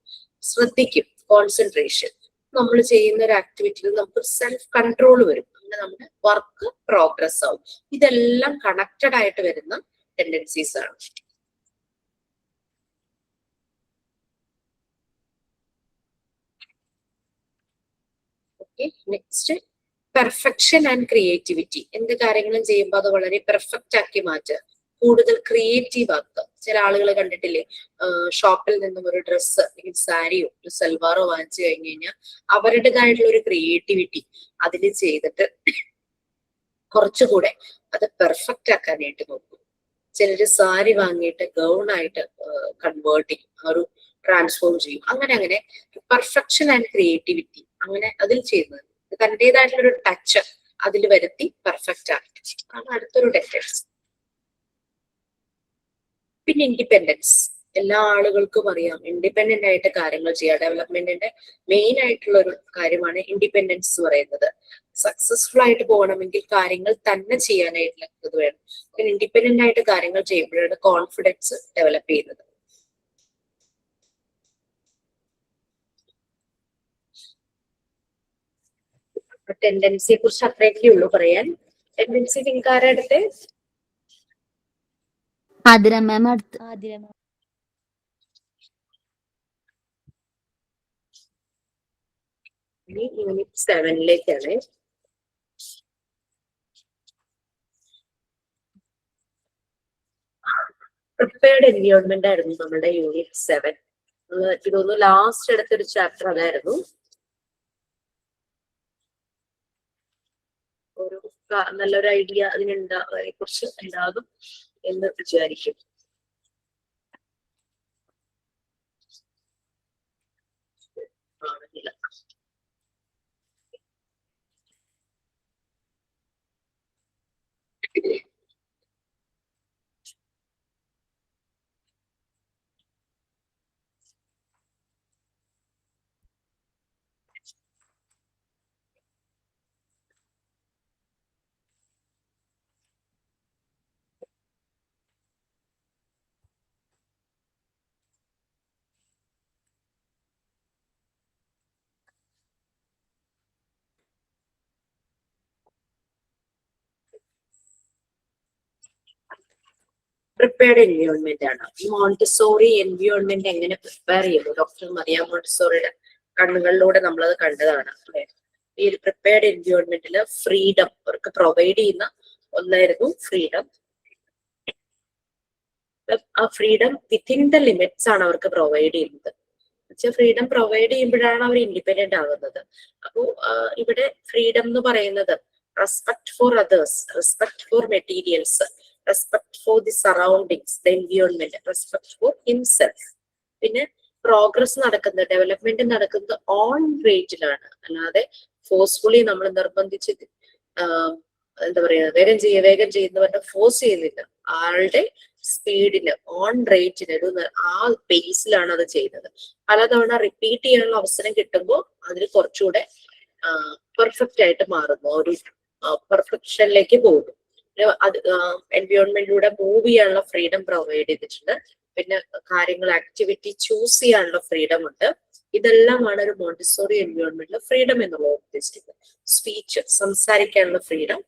ശ്രദ്ധിക്കും, കോൺസെൻട്രേഷൻ. നമ്മൾ ചെയ്യുന്ന ഒരു ആക്ടിവിറ്റിയിൽ നമുക്ക് സെൽഫ് കൺട്രോൾ വരും. അങ്ങനെ നമ്മുടെ വർക്ക് പ്രോഗ്രസ് ആവും. ഇതെല്ലാം കണക്റ്റഡ് ആയിട്ട് വരുന്ന ടെൻഡൻസീസ് ആണ്. Okay, next perfection and creativity. എന്ത് കാര്യങ്ങളും ചെയ്യുമ്പോൾ അത് വളരെ പെർഫെക്റ്റ് ആക്കി മാറ്റുക, കൂടുതൽ ക്രിയേറ്റീവ് ആക്കുക. ചില ആളുകൾ കണ്ടിട്ടില്ലേ, ഷോപ്പിൽ നിന്നും ഒരു ഡ്രസ്സ് അല്ലെങ്കിൽ സാരിയോ ഒരു സൽവാറോ വാങ്ങിച്ചു കഴിഞ്ഞു കഴിഞ്ഞാൽ അവരുടേതായിട്ടുള്ള ഒരു ക്രിയേറ്റിവിറ്റി അതിൽ ചെയ്തിട്ട് കുറച്ചുകൂടെ അത് പെർഫെക്റ്റ് ആക്കാനായിട്ട് നോക്കും. ചിലര് സാരി വാങ്ങിയിട്ട് ഗൗൺ ആയിട്ട് കൺവേർട്ട് ചെയ്യും, ആ ഒരു ട്രാൻസ്ഫോം ചെയ്യും. അങ്ങനെ അങ്ങനെ പെർഫെക്ഷൻ ആൻഡ് ക്രിയേറ്റിവിറ്റി അങ്ങനെ അതിൽ ചെയ്യുന്നത്, തന്റേതായിട്ടുള്ള ഒരു ടച്ച് അതിൽ വരുത്തി പെർഫെക്റ്റ് ആക്കി. ആണ് അടുത്തൊരു ടെൻഡൻസി. പിന്നെ ഇൻഡിപെൻഡൻസ്. എല്ലാ ആളുകൾക്കും അറിയാം ഇൻഡിപെൻഡന്റ് ആയിട്ട് കാര്യങ്ങൾ ചെയ്യുക. ഡെവലപ്മെന്റിന്റെ മെയിൻ ആയിട്ടുള്ള ഒരു കാര്യമാണ് ഇൻഡിപെൻഡൻസ് എന്ന് പറയുന്നത്. സക്സസ്ഫുൾ ആയിട്ട് പോകണമെങ്കിൽ കാര്യങ്ങൾ തന്നെ ചെയ്യാനായിട്ടുള്ള ഇത് വേണം. പിന്നെ ഇൻഡിപെൻഡന്റ് ആയിട്ട് കാര്യങ്ങൾ ചെയ്യുമ്പോഴാണ് കോൺഫിഡൻസ് ഡെവലപ്പ് ചെയ്യുന്നത്. ടെൻഡൻസിയെ കുറിച്ച് അത്രയൊക്കെ ഉള്ളൂ പറയാൻ. ടെൻഡൻസി നിങ്ങൾക്ക് ആരാ അടുത്ത്? ആതിര മാം അടുത്ത്. ഇനി യൂണിറ്റ് 7ലേക്കാണ്. പ്രിപ്പയർഡ് എൻവിയോൺമെന്റ് ആയിരുന്നു നമ്മുടെ യൂണിറ്റ് 7. ഇതൊന്ന് ലാസ്റ്റ് എടുത്തൊരു ചാപ്റ്റർ അതായിരുന്നു. ഒരു നല്ലൊരു ഐഡിയ അതിനെ കുറിച്ച് ഉണ്ടാകും എന്ന് വിചാരിക്കും. ആണെന്നില്ല. പ്രിപ്പയർഡ് എൻവയോൺമെന്റ് ആണ്. ഈ മോണ്ടിസോറി എൻവയോൺമെന്റ് എങ്ങനെ പ്രിപ്പയർ ചെയ്യുന്നു? ഡോക്ടർ മറിയ മോണ്ടിസോറിയുടെ കണ്ണുകളിലൂടെ നമ്മളത് കണ്ടതാണ്. അല്ലെ? ഈ ഒരു പ്രിപ്പയർഡ് എൻവയോൺമെന്റില് ഫ്രീഡം അവർക്ക് പ്രൊവൈഡ് ചെയ്യുന്ന ഒന്നായിരുന്നു ഫ്രീഡം. ആ ഫ്രീഡം വിത്തിൻ ദ ലിമിറ്റ്സ് ആണ് അവർക്ക് പ്രൊവൈഡ് ചെയ്യുന്നത്. ഫ്രീഡം പ്രൊവൈഡ് ചെയ്യുമ്പോഴാണ് അവർ ഇൻഡിപെൻഡന്റ് ആകുന്നത്. അപ്പോ ഇവിടെ ഫ്രീഡം എന്ന് പറയുന്നത് respect for others, respect for materials, respect for the surroundings, the environment, respect for himself. പിന്നെ പ്രോഗ്രസ് നടക്കുന്നത്, ഡെവലപ്മെന്റ് നടക്കുന്നത് ഓൺ റേറ്റിലാണ്, അല്ലാതെ ഫോഴ്സ്ഫുള്ളി നമ്മൾ നിർബന്ധിച്ച് എന്താ പറയാ വേഗം ചെയ്യുന്ന പറഞ്ഞാൽ ഫോഴ്സ് ചെയ്യുന്നില്ല. ആളുടെ സ്പീഡിന് ഓൺ റേറ്റിന് ആ പേസിലാണ് അത് ചെയ്യുന്നത്. പലതവണ റിപ്പീറ്റ് ചെയ്യാനുള്ള അവസരം കിട്ടുമ്പോൾ അതിന് കുറച്ചുകൂടെ പെർഫെക്റ്റ് ആയിട്ട് മാറുന്നു, ഒരു പെർഫെക്ഷനിലേക്ക് പോകും. അത് എൻവയോൺമെന്റിലൂടെ മൂവ് ചെയ്യാനുള്ള ഫ്രീഡം പ്രൊവൈഡ് ചെയ്തിട്ടുണ്ട്. പിന്നെ കാര്യങ്ങൾ ആക്ടിവിറ്റി ചൂസ് ചെയ്യാനുള്ള ഫ്രീഡം ഉണ്ട്. ഇതെല്ലാമാണ് ഒരു മോണ്ടിസോറി എൻവയോൺമെന്റിൽ ഫ്രീഡം എന്നുള്ളത് ഉദ്ദേശിക്കുന്നത്. സ്പീച്ച്, സംസാരിക്കാനുള്ള freedom,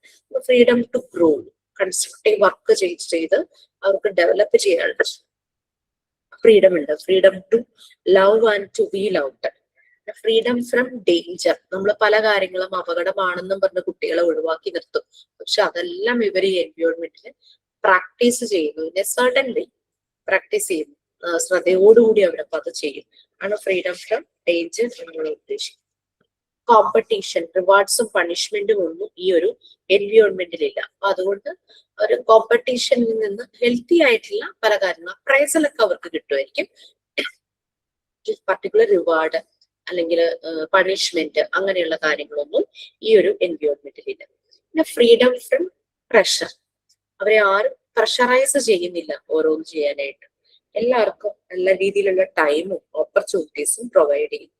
freedom to grow, constructive work ചെയ്ത് അവർക്ക് ഡെവലപ്പ് ചെയ്യാനുള്ള ഫ്രീഡം ഉണ്ട്. Freedom to love and to be loved. Freedom from danger. നമ്മൾ പല കാര്യങ്ങളും അപകടമാണെന്നും പറഞ്ഞ് കുട്ടികളെ ഒഴിവാക്കി നിർത്തും. പക്ഷെ അതെല്ലാം ഇവർ ഈ എൻവയോൺമെന്റിൽ പ്രാക്ടീസ് ചെയ്യുന്നു, in A certain way practice ചെയ്യുന്നു, ശ്രദ്ധയോടുകൂടി അവരപ്പോൾ അത് ചെയ്യും. ആണ് ഫ്രീഡം ഫ്രം ഡേഞ്ചർ എന്നുള്ള ഉദ്ദേശിക്കുന്നത്. കോമ്പറ്റീഷൻ, റിവാർഡ്സും പണിഷ്മെന്റും ഒന്നും ഈ ഒരു എൻവയോൺമെന്റിലില്ല. അപ്പൊ അതുകൊണ്ട് ഒരു കോമ്പറ്റീഷനിൽ നിന്ന് ഹെൽത്തി ആയിട്ടുള്ള പല കാര്യങ്ങളും പ്രൈസിലൊക്കെ അവർക്ക് കിട്ടുമായിരിക്കും. പർട്ടിക്കുലർ റിവാർഡ് അല്ലെങ്കിൽ പണിഷ്മെന്റ് അങ്ങനെയുള്ള കാര്യങ്ങളൊന്നും ഈ ഒരു എൻവയോൺമെന്റിലില്ല. പിന്നെ ഫ്രീഡം ഫ്രം പ്രഷർ. അവരെ ആരും പ്രഷറൈസ് ചെയ്യുന്നില്ല ഓരോന്നും ചെയ്യാനായിട്ട്. എല്ലാവർക്കും നല്ല രീതിയിലുള്ള ടൈമും ഓപ്പർച്യൂണിറ്റീസും പ്രൊവൈഡ് ചെയ്യും.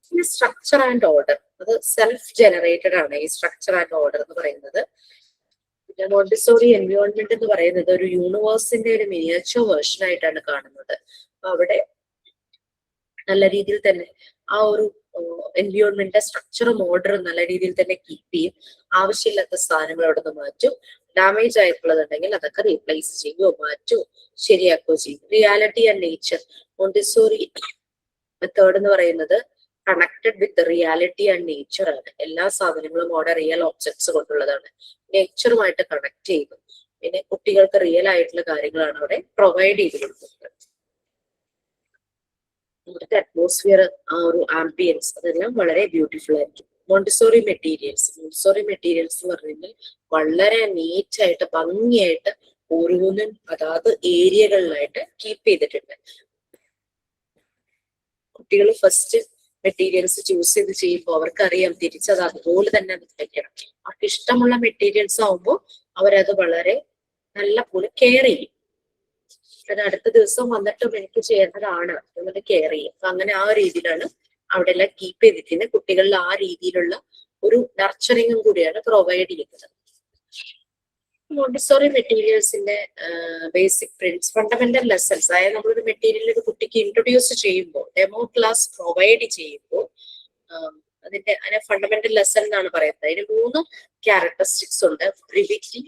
പിന്നെ സ്ട്രക്ചർ ആൻഡ് ഓർഡർ, അത് സെൽഫ് ജനറേറ്റഡ് ആണ് ഈ സ്ട്രക്ചർ ആൻഡ് ഓർഡർ എന്ന് പറയുന്നത്. പിന്നെ മോണ്ടിസോറി എൻവയോൺമെന്റ് എന്ന് പറയുന്നത് ഒരു യൂണിവേഴ്സിന്റെ ഒരു മിനിയേച്ചർ വേർഷൻ ആയിട്ടാണ് കാണുന്നത്. അപ്പൊ അവിടെ നല്ല രീതിയിൽ തന്നെ ആ ഒരു എൻവയോൺമെന്റിന്റെ സ്ട്രക്ചറും ഓർഡറും നല്ല രീതിയിൽ തന്നെ കീപ്പ് ചെയ്യും. ആവശ്യമില്ലാത്ത സാധനങ്ങൾ അവിടെ നിന്ന് മാറ്റും. ഡാമേജ് ആയിട്ടുള്ളതുണ്ടെങ്കിൽ അതൊക്കെ റീപ്ലേസ് ചെയ്യുകയോ മാറ്റുകയോ ശരിയാക്കുകയോ ചെയ്യും. Reality and nature, Montessori method എന്ന് പറയുന്നത് connected with reality and nature ആണ്. എല്ലാ സാധനങ്ങളും അവിടെ റിയൽ ഒബ്ജക്ട്സ് കൊണ്ടുള്ളതാണ്. നേച്ചറുമായിട്ട് കണക്ട് ചെയ്തു. പിന്നെ കുട്ടികൾക്ക് റിയൽ ആയിട്ടുള്ള കാര്യങ്ങളാണ് അവിടെ പ്രൊവൈഡ് ചെയ്ത് കൊടുക്കുന്നത്. ഇവിടുത്തെ അറ്റ്മോസ്ഫിയർ, ആ ഒരു ആംബിയൻസ്, അതെല്ലാം വളരെ ബ്യൂട്ടിഫുൾ ആയിരിക്കും. മോണ്ടിസോറി മെറ്റീരിയൽസ് എന്ന് പറഞ്ഞാൽ വളരെ നീറ്റ് ആയിട്ട് ഭംഗിയായിട്ട് ഓരോന്നും അതാത് ഏരിയകളിലായിട്ട് കീപ്പ് ചെയ്തിട്ടുണ്ട്. കുട്ടികൾ ഫസ്റ്റ് മെറ്റീരിയൽസ് ചൂസ് ചെയ്ത് ചെയ്യുമ്പോൾ അവർക്കറിയാം തിരിച്ചത് അതുപോലെ തന്നെ അത് വെക്കണം. അവർക്ക് ഇഷ്ടമുള്ള മെറ്റീരിയൽസ് ആവുമ്പോൾ അവരത് വളരെ നല്ല പോലെ കെയർ ചെയ്യും. അത് അടുത്ത ദിവസം വന്നിട്ടും എനിക്ക് ചെയ്യേണ്ടതാണ് എന്നിട്ട് കെയർ ചെയ്യും. അപ്പൊ അങ്ങനെ ആ രീതിയിലാണ് അവിടെ എല്ലാം കീപ്പ് ചെയ്തിരിക്കുന്നത്. കുട്ടികളിൽ ആ രീതിയിലുള്ള ഒരു നർച്ചറിങ്ങും കൂടിയാണ് പ്രൊവൈഡ് ചെയ്യുന്നത്. മോണ്ടിസോറി മെറ്റീരിയൽസിന്റെ ബേസിക് പ്രിൻസ്, ഫണ്ടമെന്റൽ ലെസൺസ്, അതായത് നമ്മളൊരു മെറ്റീരിയൽ ഒരു കുട്ടിക്ക് ഇൻട്രൊഡ്യൂസ് ചെയ്യുമ്പോൾ, ഡെമോ ക്ലാസ് പ്രൊവൈഡ് ചെയ്യുമ്പോൾ അതിന്റെ ഫണ്ടമെന്റൽ ലെസൺ എന്നാണ് പറയുന്നത്. അതിന് 3 ക്യാരക്ടറിസ്റ്റിക്സ് ഉണ്ട്: ബ്രീവിറ്റി,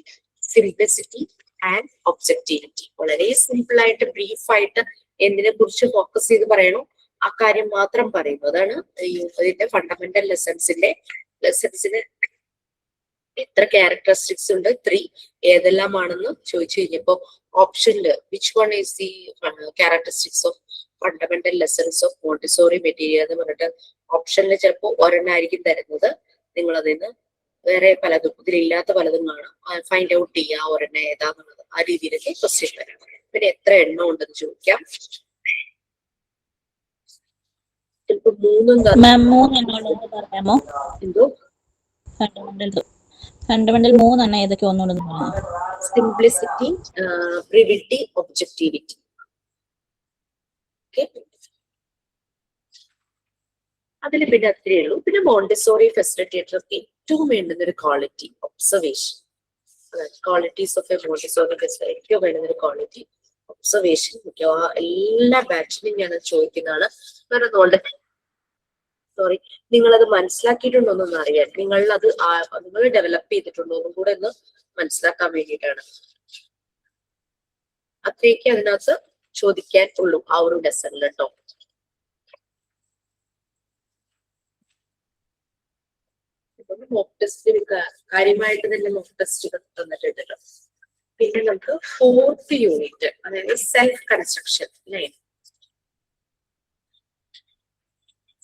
സിംപ്ലിസിറ്റി ആൻഡ് ഒബ്ജക്റ്റിവിറ്റി. വളരെ സിമ്പിൾ ആയിട്ട് ബ്രീഫ് ആയിട്ട് എന്തിനെ കുറിച്ച് ഫോക്കസ് ചെയ്ത് പറയണോ ആ കാര്യം മാത്രം പറയുന്നു. അതാണ് ഇതിന്റെ ഫണ്ടമെന്റൽ ലെസൺസിന് എത്ര ക്യാരക്ടറിസ്റ്റിക്സ് ഉണ്ട്? 3. ഏതെല്ലാമാണെന്ന് ചോദിച്ചു കഴിഞ്ഞപ്പോ ഓപ്ഷനില് which one is the characteristics of fundamental lessons of Montessori material എന്ന് പറഞ്ഞിട്ട് ഓപ്ഷനിൽ ചിലപ്പോൾ ഒരെണ്ണായിരിക്കും തരുന്നത്. നിങ്ങൾ അതിന് വേറെ പലതും ഇതിലില്ലാത്ത പലതും കാണാം. ഫൈൻഡ് ഔട്ട് ചെയ്യാം ഒരെണ്ണം ഏതാന്നുള്ളത്. ആ രീതിയിലൊക്കെ ക്വസ്റ്റ്യൻ വരാം. പിന്നെ എത്ര എണ്ണം ഉണ്ടെന്ന് ചോദിക്കാം. ചിലപ്പോ 3 എന്തോ ഫണ്ടമെന്റൽ 3 എണ്ണം ഏതൊക്കെ ഒന്നുകൂടെ പറയാം. Simplicity, brevity, objectivity. അതിൽ പിന്നെ അത്രയേ ഉള്ളൂ. പിന്നെ മോണ്ടിസോറി ഫെസിലിറ്റേറ്റർക്ക് ഏറ്റവും വേണ്ടുന്ന ഒരു quality observation. Qualities of A Montessori facilitator ഏറ്റവും വേണ്ടുന്ന ഒരു ക്വാളിറ്റി ഒബ്സർവേഷൻ. എല്ലാ ബാച്ചിലും ഞാൻ ചോദിക്കുന്നതാണ്. നിങ്ങളത് മനസ്സിലാക്കിയിട്ടുണ്ടോ എന്നൊന്ന് അറിയാൻ, നിങ്ങൾ ഡെവലപ്പ് ചെയ്തിട്ടുണ്ടോ എന്നും കൂടെ ഒന്ന് മനസ്സിലാക്കാൻ വേണ്ടിയിട്ടാണ്. അത്രയൊക്കെ അതിനകത്ത് ചോദിക്കാൻ ഉള്ളൂ ആ ഒരു ലെസണിൽ കേട്ടോ. മോക്ക് ടെസ്റ്റ് കാര്യമായിട്ട് തന്നെ മോക്ക് ടെസ്റ്റുകൾ തന്നിട്ടുണ്ടല്ലോ. പിന്നെ നമുക്ക് 4th യൂണിറ്റ്, അതായത് സെൽഫ് കൺസ്ട്രക്ഷൻ അല്ലേ.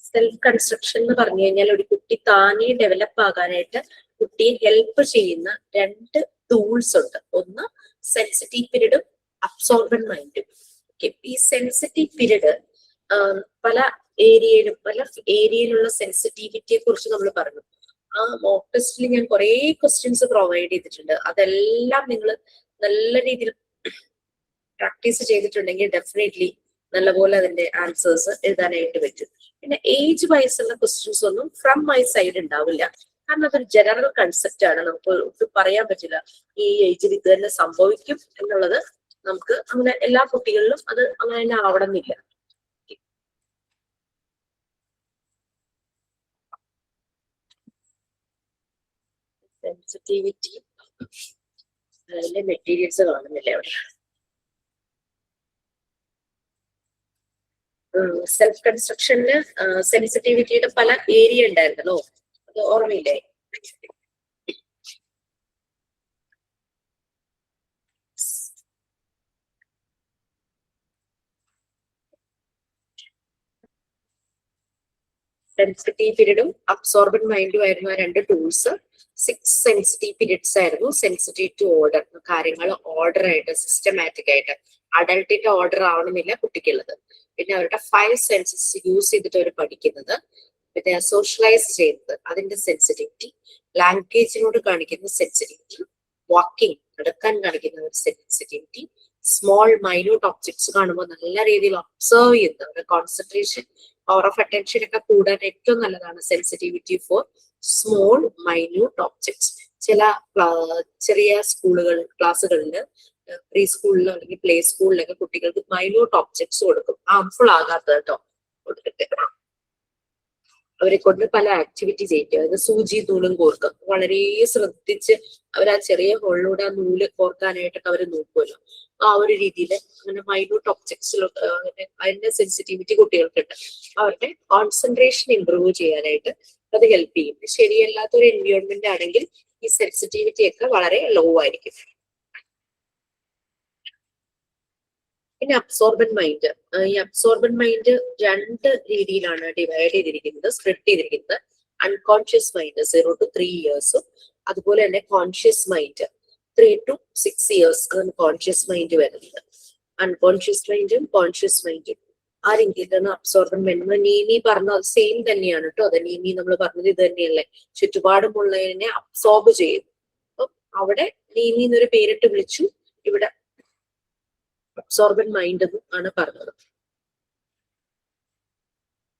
സെൽഫ് കൺസ്ട്രക്ഷൻ എന്ന് പറഞ്ഞു കഴിഞ്ഞാൽ ഒരു കുട്ടി താനേ ഡെവലപ്പ് ആകാനായിട്ട് കുട്ടിയെ ഹെൽപ്പ് ചെയ്യുന്ന 2 ടൂൾസ് ഉണ്ട്. ഒന്ന് സെൻസിറ്റീവ് പീരീഡും അബ്സോർബന്റ് മൈൻഡും. ഈ സെൻസിറ്റീവ് പീരീഡ് പല ഏരിയയിലുള്ള സെൻസിറ്റിവിറ്റിയെ കുറിച്ച് നമ്മൾ പറഞ്ഞു. ആ മോക്ക് ടെസ്റ്റിൽ ഞാൻ കുറെ ക്വസ്റ്റ്യൻസ് പ്രൊവൈഡ് ചെയ്തിട്ടുണ്ട്. അതെല്ലാം നിങ്ങൾ നല്ല രീതിയിൽ പ്രാക്ടീസ് ചെയ്തിട്ടുണ്ടെങ്കിൽ ഡെഫിനറ്റ്ലി നല്ലപോലെ അതിന്റെ ആൻസേഴ്സ് എഴുതാനായിട്ട് പറ്റും. പിന്നെ ഏജ് വൈസ് ഉള്ള ക്വസ്റ്റ്യൻസ് ഒന്നും ഫ്രം മൈ സൈഡ് ഉണ്ടാവില്ല. കാരണം അതൊരു ജനറൽ കൺസെപ്റ്റ് ആണ്. നമുക്ക് ഒട്ടും പറയാൻ പറ്റില്ല ഈ ഏജിൽ ഇത് തന്നെ സംഭവിക്കും എന്നുള്ളത്. നമുക്ക് അങ്ങനെ എല്ലാ കുട്ടികളിലും അത് അങ്ങനെ തന്നെ ആവണമെന്നില്ല. സെൻസിറ്റിവിറ്റി അതിന്റെ മെറ്റീരിയൽസ് കാണുന്നില്ല അവിടെ. സെൽഫ് കൺസ്ട്രക്ഷനില് സെൻസിറ്റിവിറ്റിയുടെ പല ഏരിയ ഉണ്ടായിരുന്നല്ലോ, അത് ഓർമ്മയില്ലേ? സെൻസിറ്റീവ് പീരീഡും അബ്സോർബന്റ് മൈൻഡും ആയിരുന്നു ആ 2 ടൂൾസ്. 6 സെൻസിറ്റീവ് പീരീഡ്സ് ആയിരുന്നു. സെൻസിറ്റീവ് ടു ഓർഡർ, കാര്യങ്ങൾ ഓർഡർ ആയിട്ട് സിസ്റ്റമാറ്റിക് ആയിട്ട്. അഡൾട്ടിന്റെ ഓർഡർ ആവണമെന്നില്ല കുട്ടിക്കുള്ളത്. പിന്നെ അവരുടെ 5 സെൻസസ് യൂസ് ചെയ്തിട്ട് അവർ പഠിക്കുന്നത്. പിന്നെ സോഷ്യലൈസ് ചെയ്യുന്നത്, അതിന്റെ സെൻസിറ്റിവിറ്റി. ലാംഗ്വേജിനോട് കാണിക്കുന്ന സെൻസിറ്റിവിറ്റി. വാക്കിംഗ്, നടക്കാൻ കാണിക്കുന്ന ഒരു സെൻസിറ്റിവിറ്റി. സ്മോൾ മൈന്യൂട്ട് ഒബ്ജക്ട്സ് കാണുമ്പോൾ നല്ല രീതിയിൽ ഒബ്സർവ് ചെയ്യുന്നത്, അവരുടെ കോൺസെൻട്രേഷൻ, പവർ ഓഫ് അറ്റൻഷൻ ഒക്കെ കൂടാൻ ഏറ്റവും നല്ലതാണ് sensitivity four small minute objects. ചില ചെറിയ ക്ലാസ്സുകളിൽ പ്രീ സ്കൂളിലോ അല്ലെങ്കിൽ പ്ലേ സ്കൂളിലൊക്കെ കുട്ടികൾക്ക് മൈന്യൂട്ട് ഒബ്ജക്ട്സ് കൊടുക്കും, ഹാർംഫുൾ ആകാത്തത് കേട്ടോ. കൊടുത്തിട്ട് അവരെ കൊണ്ട് പല ആക്ടിവിറ്റി ചെയ്യിക്കുക. അതായത് സൂചി നൂലും കോർക്കുക. വളരെ ശ്രദ്ധിച്ച് അവർ ആ ചെറിയ ഹോളിലൂടെ ആ നൂല് കോർക്കാനായിട്ടൊക്കെ അവർ നോക്കുമല്ലോ. ആ ഒരു രീതിയിൽ അങ്ങനെ മൈന്യൂട്ട് ഒബ്ജക്ട്സിലൊക്കെ അതിന്റെ സെൻസിറ്റിവിറ്റി കുട്ടികൾക്കുണ്ട്. അവരുടെ കോൺസെൻട്രേഷൻ ഇംപ്രൂവ് ചെയ്യാനായിട്ട് അത് ഹെൽപ്പ് ചെയ്യും. ശരിയല്ലാത്തൊരു എൻവയോൺമെന്റ് ആണെങ്കിൽ ഈ സെൻസിറ്റിവിറ്റി ഒക്കെ വളരെ ലോ ആയിരിക്കും. പിന്നെ അബ്സോർബന്റ് മൈൻഡ്. ഈ അബ്സോർബന്റ് മൈൻഡ് 2 രീതിയിലാണ് ഡിവൈഡ് ചെയ്തിരിക്കുന്നത്, സ്പ്ലിറ്റ് ചെയ്തിരിക്കുന്നത്. അൺകോൺഷ്യസ് മൈൻഡ് 0 to 3 ഇയേഴ്സും, അതുപോലെ തന്നെ കോൺഷ്യസ് മൈൻഡ് 3 to 6 ഇയേഴ്സ് ആണ് കോൺഷ്യസ് മൈൻഡ് വരുന്നത്. അൺകോൺഷ്യസ് മൈൻഡും കോൺഷ്യസ് മൈൻഡും ആ രീതിയിലാണ് അബ്സോർബന്റ് മൈൻഡ്. നീമി പറഞ്ഞത് സെയിം തന്നെയാണ് കേട്ടോ. അത് നീമി നമ്മൾ പറഞ്ഞത് ഇത് തന്നെയല്ലേ, ചുറ്റുപാടുമുള്ളതിനെ അബ്സോർബ് ചെയ്യും. അപ്പം അവിടെ നീമി എന്നൊരു പേരിട്ട് വിളിച്ചു, ഇവിടെ അബ്സോർബന്റ് മൈൻഡ് ആണ് പറഞ്ഞത്.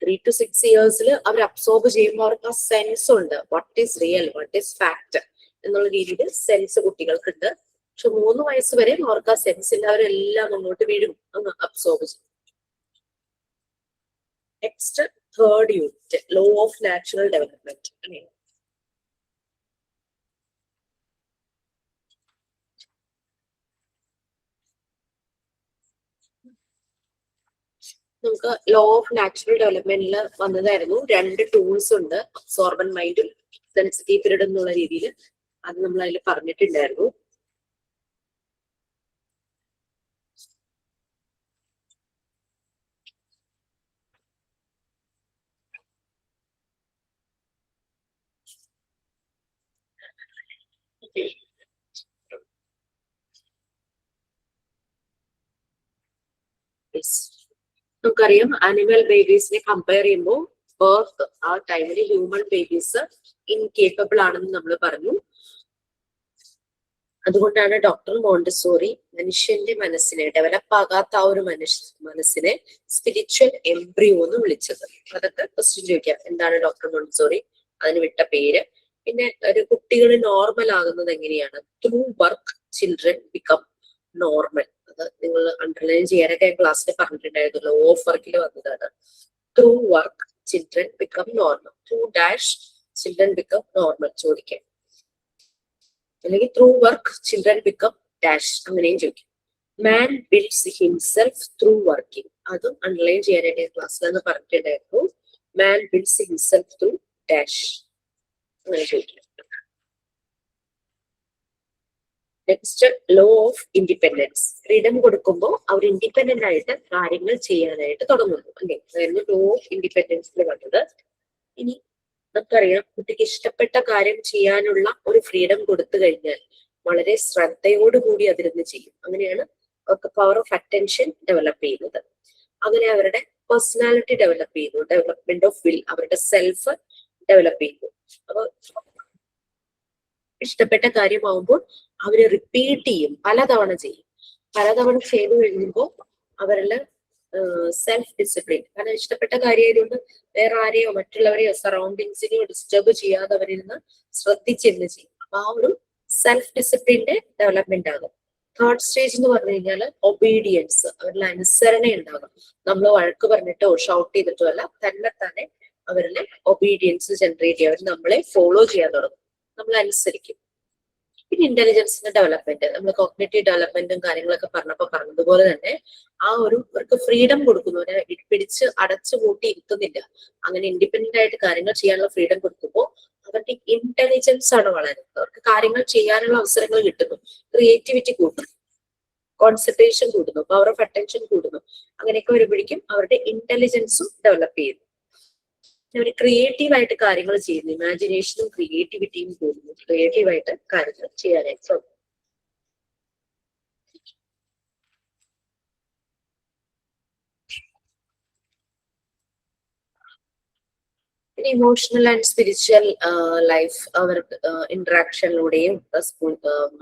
3 to 6 ഇയേഴ്സിൽ അവർ അബ്സോർബ് ചെയ്യുമ്പോൾ അവർക്ക് ആ സെൻസ് ഉണ്ട്, what is real, what is fact എന്നുള്ള രീതിയിൽ സെൻസ് കുട്ടികൾക്കുണ്ട്. പക്ഷെ 3 വയസ്സ് വരെ അവർക്ക് ആ സെൻസ് ഇല്ല, അവരെല്ലാം മുന്നോട്ട് വീഴും, അങ്ങ് അബ്സോർബ് ചെയ്യും. Next 3rd unit, law of natural development. നമുക്ക് ലോ ഓഫ് നാച്ചുറൽ ഡെവലപ്മെന്റിൽ വന്നതായിരുന്നു. 2 ടൂൾസ് ഉണ്ട്, അബ്സോർബന്റ് മൈൻഡും സെൻസിറ്റീവ് പീരീഡ് എന്നുള്ള രീതിയിൽ. അത് നമ്മൾ അതിൽ പറഞ്ഞിട്ടുണ്ടായിരുന്നു. നമുക്കറിയാം ആനിമൽ ബേബീസിനെ കമ്പയർ ചെയ്യുമ്പോൾ ബർത്ത് ആ ടൈമിൽ ഹ്യൂമൻ ബേബീസ് ഇൻകേപ്പബിൾ ആണെന്ന് നമ്മൾ പറഞ്ഞു. അതുകൊണ്ടാണ് ഡോക്ടർ മോണ്ടിസോറി മനുഷ്യന്റെ മനസ്സിനെ, ഡെവലപ്പ് ആകാത്ത ആ ഒരു മനസ്സിനെ സ്പിരിച്വൽ എംബ്രിയോ എന്ന് വിളിച്ചത്. അതൊക്കെ ക്വസ്റ്റ്യൻ ചോദിക്കാം, എന്താണ് ഡോക്ടർ മോണ്ടിസോറി അതിന് വിട്ട പേര്. പിന്നെ ഒരു കുട്ടികൾ നോർമൽ ആകുന്നത് എങ്ങനെയാണ്? Through work children become normal. അത് നിങ്ങൾ അണ്ടർലൈൻ ചെയ്യാനൊക്കെ ക്ലാസ്സിൽ പറഞ്ഞിട്ടുണ്ടായിരുന്നു, ലോ ഓഫ് വർക്കിൽ വന്നതാണ്. Through work children become normal, through dash children become normal ചോദിക്കാം, അല്ലെങ്കിൽ through work children become dash അങ്ങനെയും ചോദിക്കും. മാൻ ബിൽഡ്സ് ഹിംസെൽഫ് ത്രൂ വർക്കിംഗ്. അതും അണ്ടർലൈൻ ചെയ്യാനായിട്ട് ക്ലാസ്സിൽ എന്ന് പറഞ്ഞിട്ടുണ്ടായിരുന്നു. മാൻ ബിൽഡ്സ് ഹിംസെൽഫ് ത്രൂ ഡാഷ് അങ്ങനെ ചോദിക്കും. Next low of independence. Freedom കൊടുക്കുമ്പോൾ അവർ ഇൻഡിപെൻഡന്റ് ആയിട്ട് കാര്യങ്ങൾ ചെയ്യാനായിട്ട് തുടങ്ങുന്നു അല്ലെ. അതായിരുന്നു ലോ ഓഫ് ഇൻഡിപെൻഡൻസിൽ വന്നത്. ഇനി നമുക്കറിയാം കുട്ടിക്ക് ഇഷ്ടപ്പെട്ട കാര്യം ചെയ്യാനുള്ള ഒരു ഫ്രീഡം കൊടുത്തു കഴിഞ്ഞാൽ വളരെ ശ്രദ്ധയോടുകൂടി അതിരുന്ന് ചെയ്യും. അങ്ങനെയാണ് അവർക്ക് പവർ ഓഫ് അറ്റൻഷൻ ഡെവലപ്പ് ചെയ്യുന്നത്. അങ്ങനെ അവരുടെ പേഴ്സണാലിറ്റി ഡെവലപ്പ് ചെയ്യുന്നു. ഡെവലപ്മെന്റ് ഓഫ് വിൽ, അവരുടെ സെൽഫ് ഡെവലപ്പ് ചെയ്യുന്നു. അപ്പൊ ഇഷ്ടപ്പെട്ട കാര്യമാവുമ്പോൾ അവര് റിപ്പീറ്റ് ചെയ്യും, പലതവണ ചെയ്യും. പലതവണ ചെയ്തു കഴിയുമ്പോൾ അവരില് സെൽഫ് ഡിസിപ്ലിൻ, കാരണം ഇഷ്ടപ്പെട്ട കാര്യമായതുകൊണ്ട് വേറെ ആരെയോ മറ്റുള്ളവരെയോ സറൗണ്ടിങ്സിനെയോ ഡിസ്റ്റർബ് ചെയ്യാതെ അവരിരുന്ന് ശ്രദ്ധിച്ചിരുന്ന് ചെയ്യും. അപ്പൊ ആ ഒരു സെൽഫ് ഡിസിപ്ലിന്റെ ഡെവലപ്മെന്റ് ആകും. തേർഡ് സ്റ്റേജ് എന്ന് പറഞ്ഞു കഴിഞ്ഞാൽ ഒബീഡിയൻസ്, അവരിൽ അനുസരണ ഉണ്ടാകും. നമ്മൾ വഴക്ക് പറഞ്ഞിട്ടോ ഷൗട്ട് ചെയ്തിട്ടോ അല്ല, തന്നെ അവരിൽ ഒബീഡിയൻസ് ജനറേറ്റ് ചെയ്യും. അവർ നമ്മളെ ഫോളോ ചെയ്യാൻ തുടങ്ങും, നമ്മൾ അനുസരിക്കും. പിന്നെ ഇന്റലിജൻസിന്റെ ഡെവലപ്മെന്റ്, നമ്മൾ കോഗ്നിറ്റീവ് ഡെവലപ്മെന്റും കാര്യങ്ങളൊക്കെ പറഞ്ഞതുപോലെ തന്നെ ആ ഒരു അവർക്ക് ഫ്രീഡം കൊടുക്കുന്നു. അവരെ പിടിച്ച് അടച്ചു പൂട്ടി ഇരുത്തുന്നില്ല. അങ്ങനെ ഇൻഡിപെൻഡന്റ് ആയിട്ട് കാര്യങ്ങൾ ചെയ്യാനുള്ള ഫ്രീഡം കൊടുക്കുമ്പോൾ അവരുടെ ഇന്റലിജൻസ് ആണ് വളരുന്നത്. അവർക്ക് കാര്യങ്ങൾ ചെയ്യാനുള്ള അവസരങ്ങൾ കിട്ടുന്നു, ക്രിയേറ്റിവിറ്റി കൂടുന്നു, കോൺസെൻട്രേഷൻ കൂടുന്നു, പവർ ഓഫ് അറ്റൻഷൻ കൂടുന്നു. അങ്ങനെയൊക്കെ വരുമ്പോഴേക്കും അവരുടെ ഇന്റലിജൻസും ഡെവലപ്പ് ചെയ്യുന്നു. അവർ ക്രിയേറ്റീവ് ആയിട്ട് കാര്യങ്ങൾ ചെയ്യുന്നു. ഇമാജിനേഷനും ക്രിയേറ്റിവിറ്റിയും കൂടുന്നു. ക്രിയേറ്റീവ് ആയിട്ട് കാര്യങ്ങൾ ചെയ്യാനായിട്ട് സാധിക്കും. പിന്നെ ഇമോഷണൽ ആൻഡ് സ്പിരിച്വൽ ലൈഫ് അവർക്ക് ഇന്ററാക്ഷനിലൂടെയും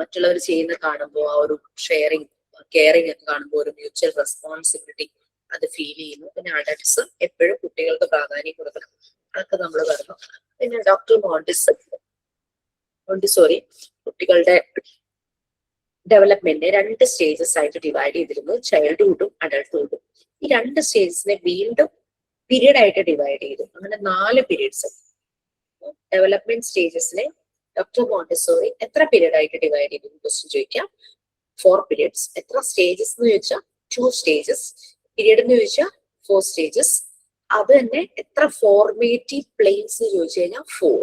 മറ്റുള്ളവർ ചെയ്യുന്ന കാണുമ്പോൾ ആ ഒരു ഷെയറിങ് കെയറിങ് ഒക്കെ കാണുമ്പോൾ ഒരു മ്യൂച്വൽ റെസ്പോൺസിബിലിറ്റി അത് ഫീൽ ചെയ്യുന്നു. പിന്നെ അഡൽട്സ് എപ്പോഴും കുട്ടികൾക്ക് പ്രാധാന്യം കൊടുക്കണം, അതൊക്കെ നമ്മൾ പറഞ്ഞു. പിന്നെ ഡോക്ടർ മോണ്ടിസോറി കുട്ടികളുടെ ഡെവലപ്മെന്റിനെ 2 സ്റ്റേജസ് ആയിട്ട് ഡിവൈഡ് ചെയ്തിരുന്നു, ചൈൽഡ്ഹുഡും അഡൾട്ട്ഹുഡും. ഈ 2 സ്റ്റേജസിനെ വീണ്ടും പീരീഡ് ആയിട്ട് ഡിവൈഡ് ചെയ്തു. അങ്ങനെ 4 പീരീഡ്സ്. ഡെവലപ്മെന്റ് സ്റ്റേജസിനെ ഡോക്ടർ മോണ്ടിസോറി എത്ര പീരീഡ് ആയിട്ട് ഡിവൈഡ് ചെയ്തു ക്വസ്റ്റ്യൻ ചോദിക്കാം. 4 പീരീഡ്സ്. എത്ര സ്റ്റേജസ് എന്ന് ചോദിച്ചാൽ 2 സ്റ്റേജസ്. പീരീഡ് എന്ന് ചോദിച്ചാൽ 4 സ്റ്റേജസ്. അത് തന്നെ എത്ര ഫോർമേറ്റീവ് പ്ലെയിൻസ് ചോദിച്ചു കഴിഞ്ഞാൽ 4.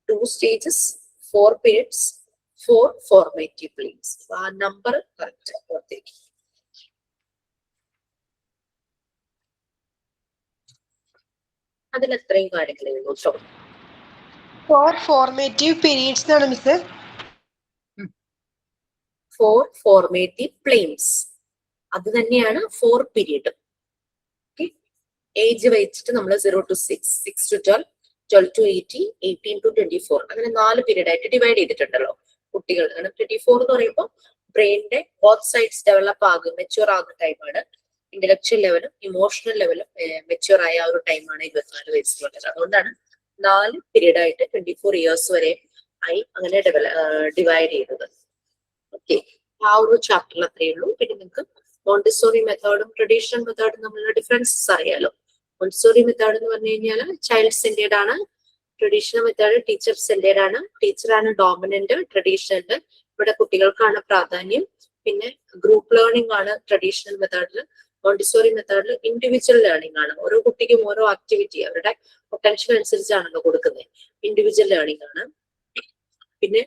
2 സ്റ്റേജസ്, 4 പീരീഡ്സ്, 4 ഫോർമേറ്റീവ് പ്ലെയിൻസ്. ആ നമ്പർ കറക്റ്റ് ഓർത്തേക്ക്. അതിൽ എത്രയും കാര്യങ്ങളേ ഉള്ളൂ കേട്ടോ. 4 ഫോർമേറ്റീവ് പീരീഡ്സ് ആണ് മിസ്. 4 ഫോർമേറ്റീവ് പ്ലെയിൻസ്, അത് തന്നെയാണ് 4 പീരീഡ്. ഏജ് വെച്ചിട്ട് നമ്മൾ 0 to 6, 6 to 12, 12 to 18, 18 to 24 അങ്ങനെ 4 പീരീഡ് ആയിട്ട് ഡിവൈഡ് ചെയ്തിട്ടുണ്ടല്ലോ കുട്ടികൾ. അങ്ങനെ 24 എന്ന് പറയുമ്പോൾ ബ്രെയിനിന്റെ ബോത്ത് സൈഡ്സ് ഡെവലപ്പ് ആകും, മെച്യൂർ ആകുന്ന ടൈമാണ്. ഇന്റലക്ച്വൽ ലെവലും ഇമോഷണൽ ലെവലും മെച്യൂർ ആയ ആ ഒരു ടൈമാണ് 24 വയസ്സിലുള്ളത്. അതുകൊണ്ടാണ് 4 പീരീഡ് ആയിട്ട് 24 ഇയേഴ്സ് വരെ ആയി അങ്ങനെ ഡിവൈഡ് ചെയ്തത്. ഓക്കെ, ആ ഒരു ചാപ്റ്ററിൽ അത്രയേ ഉള്ളൂ. പിന്നെ നിങ്ങൾക്ക് മോണ്ടിസോറി മെത്തേഡും ട്രഡീഷണൽ മെത്തേഡും തമ്മിലുള്ള ഡിഫറൻസസ് അറിയാലോ. മോണ്ടിസോറി മെത്തേഡ് എന്ന് പറഞ്ഞു കഴിഞ്ഞാൽ ചൈൽഡ് സെന്റേഡ് ആണ്. ട്രഡീഷണൽ മെത്തേഡ് ടീച്ചർ സെന്റേഡ് ആണ്. ടീച്ചറാണ് ഡോമിനന്റ് ട്രഡീഷണലില്. ഇവിടെ കുട്ടികൾക്കാണ് പ്രാധാന്യം. പിന്നെ ഗ്രൂപ്പ് ലേണിംഗ് ആണ് ട്രഡീഷണൽ മെത്തേഡിൽ. മോണ്ടിസോറി മെത്തേഡിൽ ഇൻഡിവിജ്വൽ ലേണിംഗ് ആണ്. ഓരോ കുട്ടിക്കും ഓരോ ആക്ടിവിറ്റി അവരുടെ പൊട്ടൻഷ്യൽ അനുസരിച്ചാണല്ലോ കൊടുക്കുന്നത്. ഇൻഡിവിജ്വൽ ലേണിംഗ് ആണ്. പിന്നെ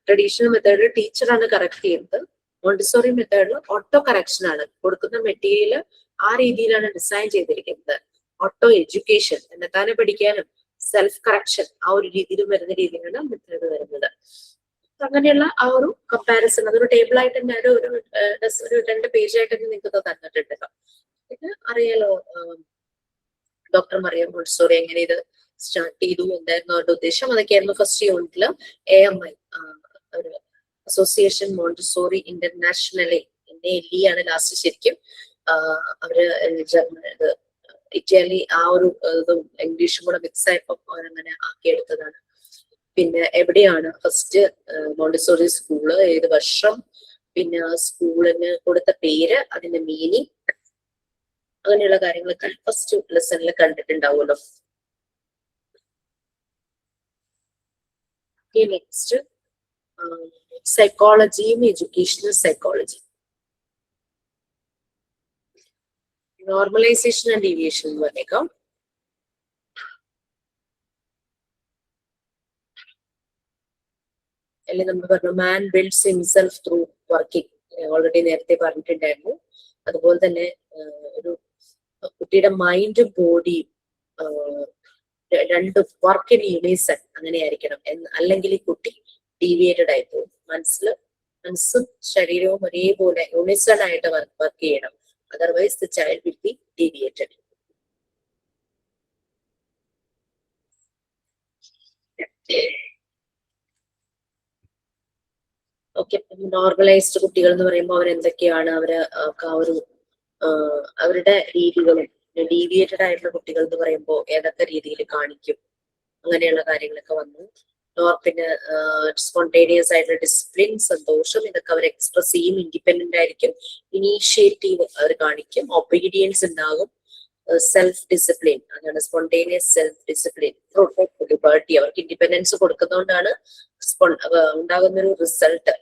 ട്രഡീഷണൽ മെത്തേഡിൽ ടീച്ചറാണ് കറക്റ്റ് ചെയ്യുന്നത്. മോണ്ടിസോറി മെത്തേഡിൽ ഓട്ടോ കറക്ഷൻ ആണ്. കൊടുക്കുന്ന മെറ്റീരിയൽ ആ രീതിയിലാണ് ഡിസൈൻ ചെയ്തിരിക്കുന്നത്. ഓട്ടോ എഡ്യൂക്കേഷൻ, തന്നെത്താനെ പഠിക്കാനും സെൽഫ് കറക്ഷൻ ആ ഒരു രീതിയിൽ വരുന്ന രീതിയിലാണ് മെത്തേഡ് വരുന്നത്. അങ്ങനെയുള്ള ആ ഒരു കമ്പാരിസൺ അതൊരു ടേബിൾ ആയിട്ട് തന്നെ ഒരു 2 പേജായിട്ട് തന്നെ നിങ്ങൾക്ക് തന്നിട്ടുണ്ടല്ലോ. ഇത് അറിയാലോ ഡോക്ടർ മറിയം മോണ്ടിസോറി എങ്ങനെ ഇത് സ്റ്റാർട്ട് ചെയ്തു, എന്തായിരുന്നു അവരുടെ ഉദ്ദേശം, അതൊക്കെയായിരുന്നു ഫസ്റ്റ് യൂണിറ്റില്. AMI ഒരു അസോസിയേഷൻ മോണ്ടിസോറി ഇന്റർനാഷണലി ആണ് ലാസ്റ്റ് ശരിക്കും അവര് ഇറ്റാലി ആ ഒരു ഇതും ഇംഗ്ലീഷും കൂടെ മിക്സ് ആയപ്പോ അവരങ്ങനെ ആക്കിയെടുത്തതാണ്. പിന്നെ എവിടെയാണ് ഫസ്റ്റ് മോണ്ടിസോറി സ്കൂള്, ഏത് വർഷം, പിന്നെ സ്കൂളിന് കൊടുത്ത പേര്, അതിന്റെ മീനിങ്, അങ്ങനെയുള്ള കാര്യങ്ങളൊക്കെ ഫസ്റ്റ് ലെസണിൽ കണ്ടിട്ടുണ്ടാവുമല്ലോ. നെക്സ്റ്റ് സൈക്കോളജിയും educational psychology. Normalisation and deviation എന്ന് പറഞ്ഞേക്കാം. അല്ലെങ്കിൽ നമ്മൾ പറഞ്ഞു man builds himself through working, already നേരത്തെ പറഞ്ഞിട്ടുണ്ടായിരുന്നു. അതുപോലെ തന്നെ ഒരു കുട്ടിയുടെ മൈൻഡും ബോഡിയും രണ്ടും വർക്ക് ഇൻ യൂണിസൺ അങ്ങനെയായിരിക്കണം. അല്ലെങ്കിൽ ഈ കുട്ടി ഡീവിയേറ്റഡ് ആയി പോകും. മനസ്സും ശരീരവും ഒരേപോലെ യൂണിസൺ ആയിട്ട് വർക്ക് ചെയ്യണം. Otherwise the child will be deviated. Okay, normalised കുട്ടികൾ എന്ന് പറയുമ്പോൾ അവരെന്തൊക്കെയാണ്, അവരുടെ രീതികളും, ഡീവിയേറ്റഡ് ആയിട്ടുള്ള കുട്ടികൾ എന്ന് പറയുമ്പോൾ ഏതൊക്കെ രീതിയിൽ കാണിക്കും, അങ്ങനെയുള്ള കാര്യങ്ങളൊക്കെ വന്നു. പിന്നെ സ്പോണ്ടേനിയസ് ആയിട്ടുള്ള ഡിസിപ്ലിൻ, സന്തോഷം, ഇതൊക്കെ അവർ എക്സ്പ്രസ് ചെയ്യും. ഇൻഡിപെൻഡന്റ് ആയിരിക്കും. ഇനീഷ്യേറ്റീവ് അവർ കാണിക്കും. ഒബീഡിയൻസ് ഉണ്ടാകും. സെൽഫ് ഡിസിപ്ലിൻ, അതാണ് സ്പോണ്ടേനിയസ് സെൽഫ് ഡിസിപ്ലിൻ. ലിബർട്ടി, അവർക്ക് ഇൻഡിപെൻഡൻസ് കൊടുക്കുന്നതുകൊണ്ടാണ് ഉണ്ടാകുന്ന ഒരു റിസൾട്ട്.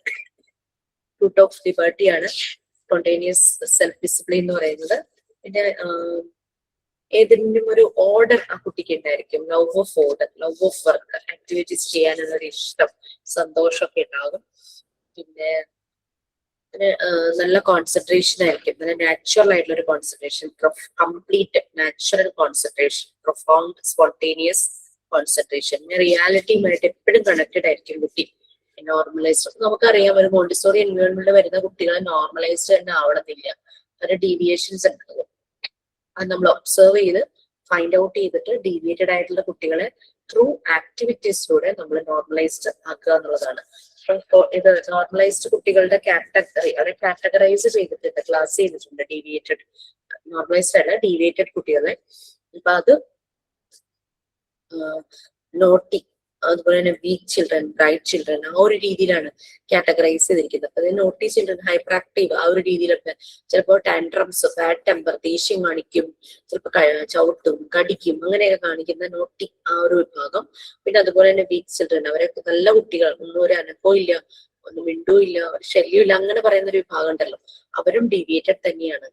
ഫ്രൂട്ട് ഓഫ് ലിബർട്ടി ആണ് സ്പോണ്ടേനിയസ് സെൽഫ് ഡിസിപ്ലിൻ എന്ന് പറയുന്നത്. പിന്നെ ഏതെങ്കിലും ഒരു ഓർഡർ ആ കുട്ടിക്ക് ഉണ്ടായിരിക്കും. Love of order, love of work, activities ചെയ്യാനുള്ള ഒരു ഇഷ്ടം, സന്തോഷമൊക്കെ ഉണ്ടാകും. പിന്നെ നല്ല കോൺസെൻട്രേഷൻ ആയിരിക്കും. നല്ല നാച്ചുറൽ ആയിട്ടുള്ള ഒരു concentration, complete natural concentration, profound spontaneous concentration. പിന്നെ റിയാലിറ്റിയുമായിട്ട് എപ്പോഴും കണക്റ്റഡ് ആയിരിക്കും കുട്ടി. നോർമലൈസ്ഡ് നമുക്കറിയാം, ഒരു മോണ്ടിസോറി എൻവയോൺമെന്റിൽ വരുന്ന കുട്ടികൾ നോർമലൈസ്ഡ് തന്നെ ആവണമെന്നില്ല. ഒരു ഡീവിയേഷൻസ് ഉണ്ടാകും. അത് നമ്മൾ ഒബ്സർവ് ചെയ്ത് ഫൈൻഡ് ഔട്ട് ചെയ്തിട്ട് ഡീവിയേറ്റഡ് ആയിട്ടുള്ള കുട്ടികളെ ത്രൂ ആക്ടിവിറ്റീസിലൂടെ നമ്മൾ നോർമലൈസ്ഡ് ആക്കുക എന്നുള്ളതാണ്. ഇത് നോർമലൈസ്ഡ് കുട്ടികളുടെ കാറ്റഗറി, അവരെ കാറ്റഗറൈസ് ചെയ്തിട്ടുണ്ട്, ക്ലാസ് ചെയ്തിട്ടുണ്ട്. ഡീവിയേറ്റഡ്, നോർമലൈസ്ഡ് അല്ല, ഡീവിയേറ്റഡ് കുട്ടികളെ. അപ്പൊ അത് നോട്ടി, അതുപോലെ തന്നെ വീക്ക് ചിൽഡ്രൻ, ബ്രൈറ്റ് ചിൽഡ്രൻ, ആ ഒരു രീതിയിലാണ് കാറ്റഗറൈസ് ചെയ്തിരിക്കുന്നത്. അതായത് നോട്ടി ചിൽഡ്രൻ, ഹൈപ്പർ ആക്റ്റീവ്, ആ ഒരു രീതിയിലൊക്കെ. ചിലപ്പോൾ ടാൻട്രംസ്, ബാഡ് ടെമ്പർ, ദേഷ്യം കാണിക്കും, ചിലപ്പോൾ ചവിട്ടും, കടിക്കും, അങ്ങനെയൊക്കെ കാണിക്കുന്ന നോട്ടി ആ ഒരു വിഭാഗം. പിന്നെ അതുപോലെ തന്നെ വീക്ക് ചിൽഡ്രൻ, അവരൊക്കെ നല്ല കുട്ടികൾ, ഒന്നും ഒരു അനക്കവും ഇല്ല, ഒന്നും മിണ്ടും ഇല്ല, ഒരു ശല്യമില്ല, അങ്ങനെ പറയുന്ന ഒരു വിഭാഗം ഉണ്ടല്ലോ, അവരും ഡീവിയേറ്റഡ് തന്നെയാണ്.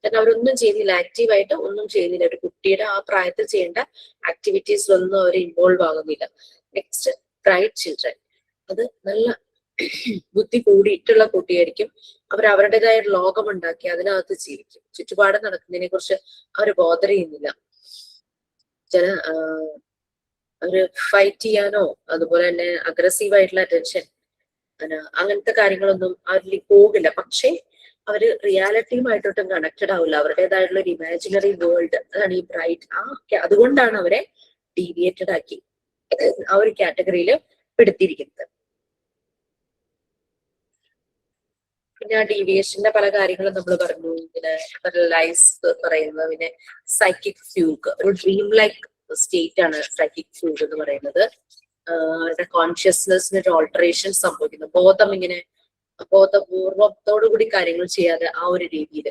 കാരണം അവരൊന്നും ചെയ്യുന്നില്ല, ആക്റ്റീവായിട്ട് ഒന്നും ചെയ്യുന്നില്ല. ഒരു കുട്ടിയുടെ ആ പ്രായത്തിൽ ചെയ്യേണ്ട ആക്ടിവിറ്റീസിലൊന്നും അവർ ഇൻവോൾവ് ആകുന്നില്ല. നെക്സ്റ്റ്, ബ്രൈറ്റ് ചിൽഡ്രൻ, അത് നല്ല ബുദ്ധി കൂടിയിട്ടുള്ള കുട്ടിയായിരിക്കും. അവർ അവരുടേതായ ഒരു ലോകം ഉണ്ടാക്കി അതിനകത്ത് ജീവിക്കും. ചുറ്റുപാട് നടക്കുന്നതിനെ കുറിച്ച് അവർ ബോധർ ചെയ്യുന്നില്ല. അവര് ഫൈറ്റ് ചെയ്യാനോ അതുപോലെ തന്നെ അഗ്രസീവ് ആയിട്ടുള്ള അറ്റൻഷൻ അങ്ങനത്തെ കാര്യങ്ങളൊന്നും അവരിൽ പോകില്ല. പക്ഷേ അവര് റിയാലിറ്റിയുമായിട്ടൊട്ടും കണക്റ്റഡ് ആവില്ല. അവരുടേതായിട്ടുള്ള ഒരു ഇമാജിനറി വേൾഡ്, അതാണ് ഈ ബ്രൈറ്റ്. അതുകൊണ്ടാണ് അവരെ ഡീവിയേറ്റഡ് ആക്കി ആ ഒരു കാറ്റഗറിയിൽ പെടുത്തിയിരിക്കുന്നത്. പിന്നെ ആ ഡീവിയേഷന്റെ പല കാര്യങ്ങളും നമ്മൾ പറഞ്ഞു. പിന്നെ ലൈസ് പറയുന്നത്, പിന്നെ സൈക്കിക് ഫ്യൂഗ്, ഒരു ഡ്രീം ലൈക്ക് സ്റ്റേറ്റ് ആണ് സൈക്കിക് ഫ്യൂഗ് എന്ന് പറയുന്നത്. അവരുടെ കോൺഷ്യസ്നെസ്സിന് ഒരു ഓൾട്ടറേഷൻ സംഭവിക്കുന്നു. ബോധം ഇങ്ങനെ ബോധപൂർവത്തോടു കൂടി കാര്യങ്ങൾ ചെയ്യാതെ ആ ഒരു രീതിയിൽ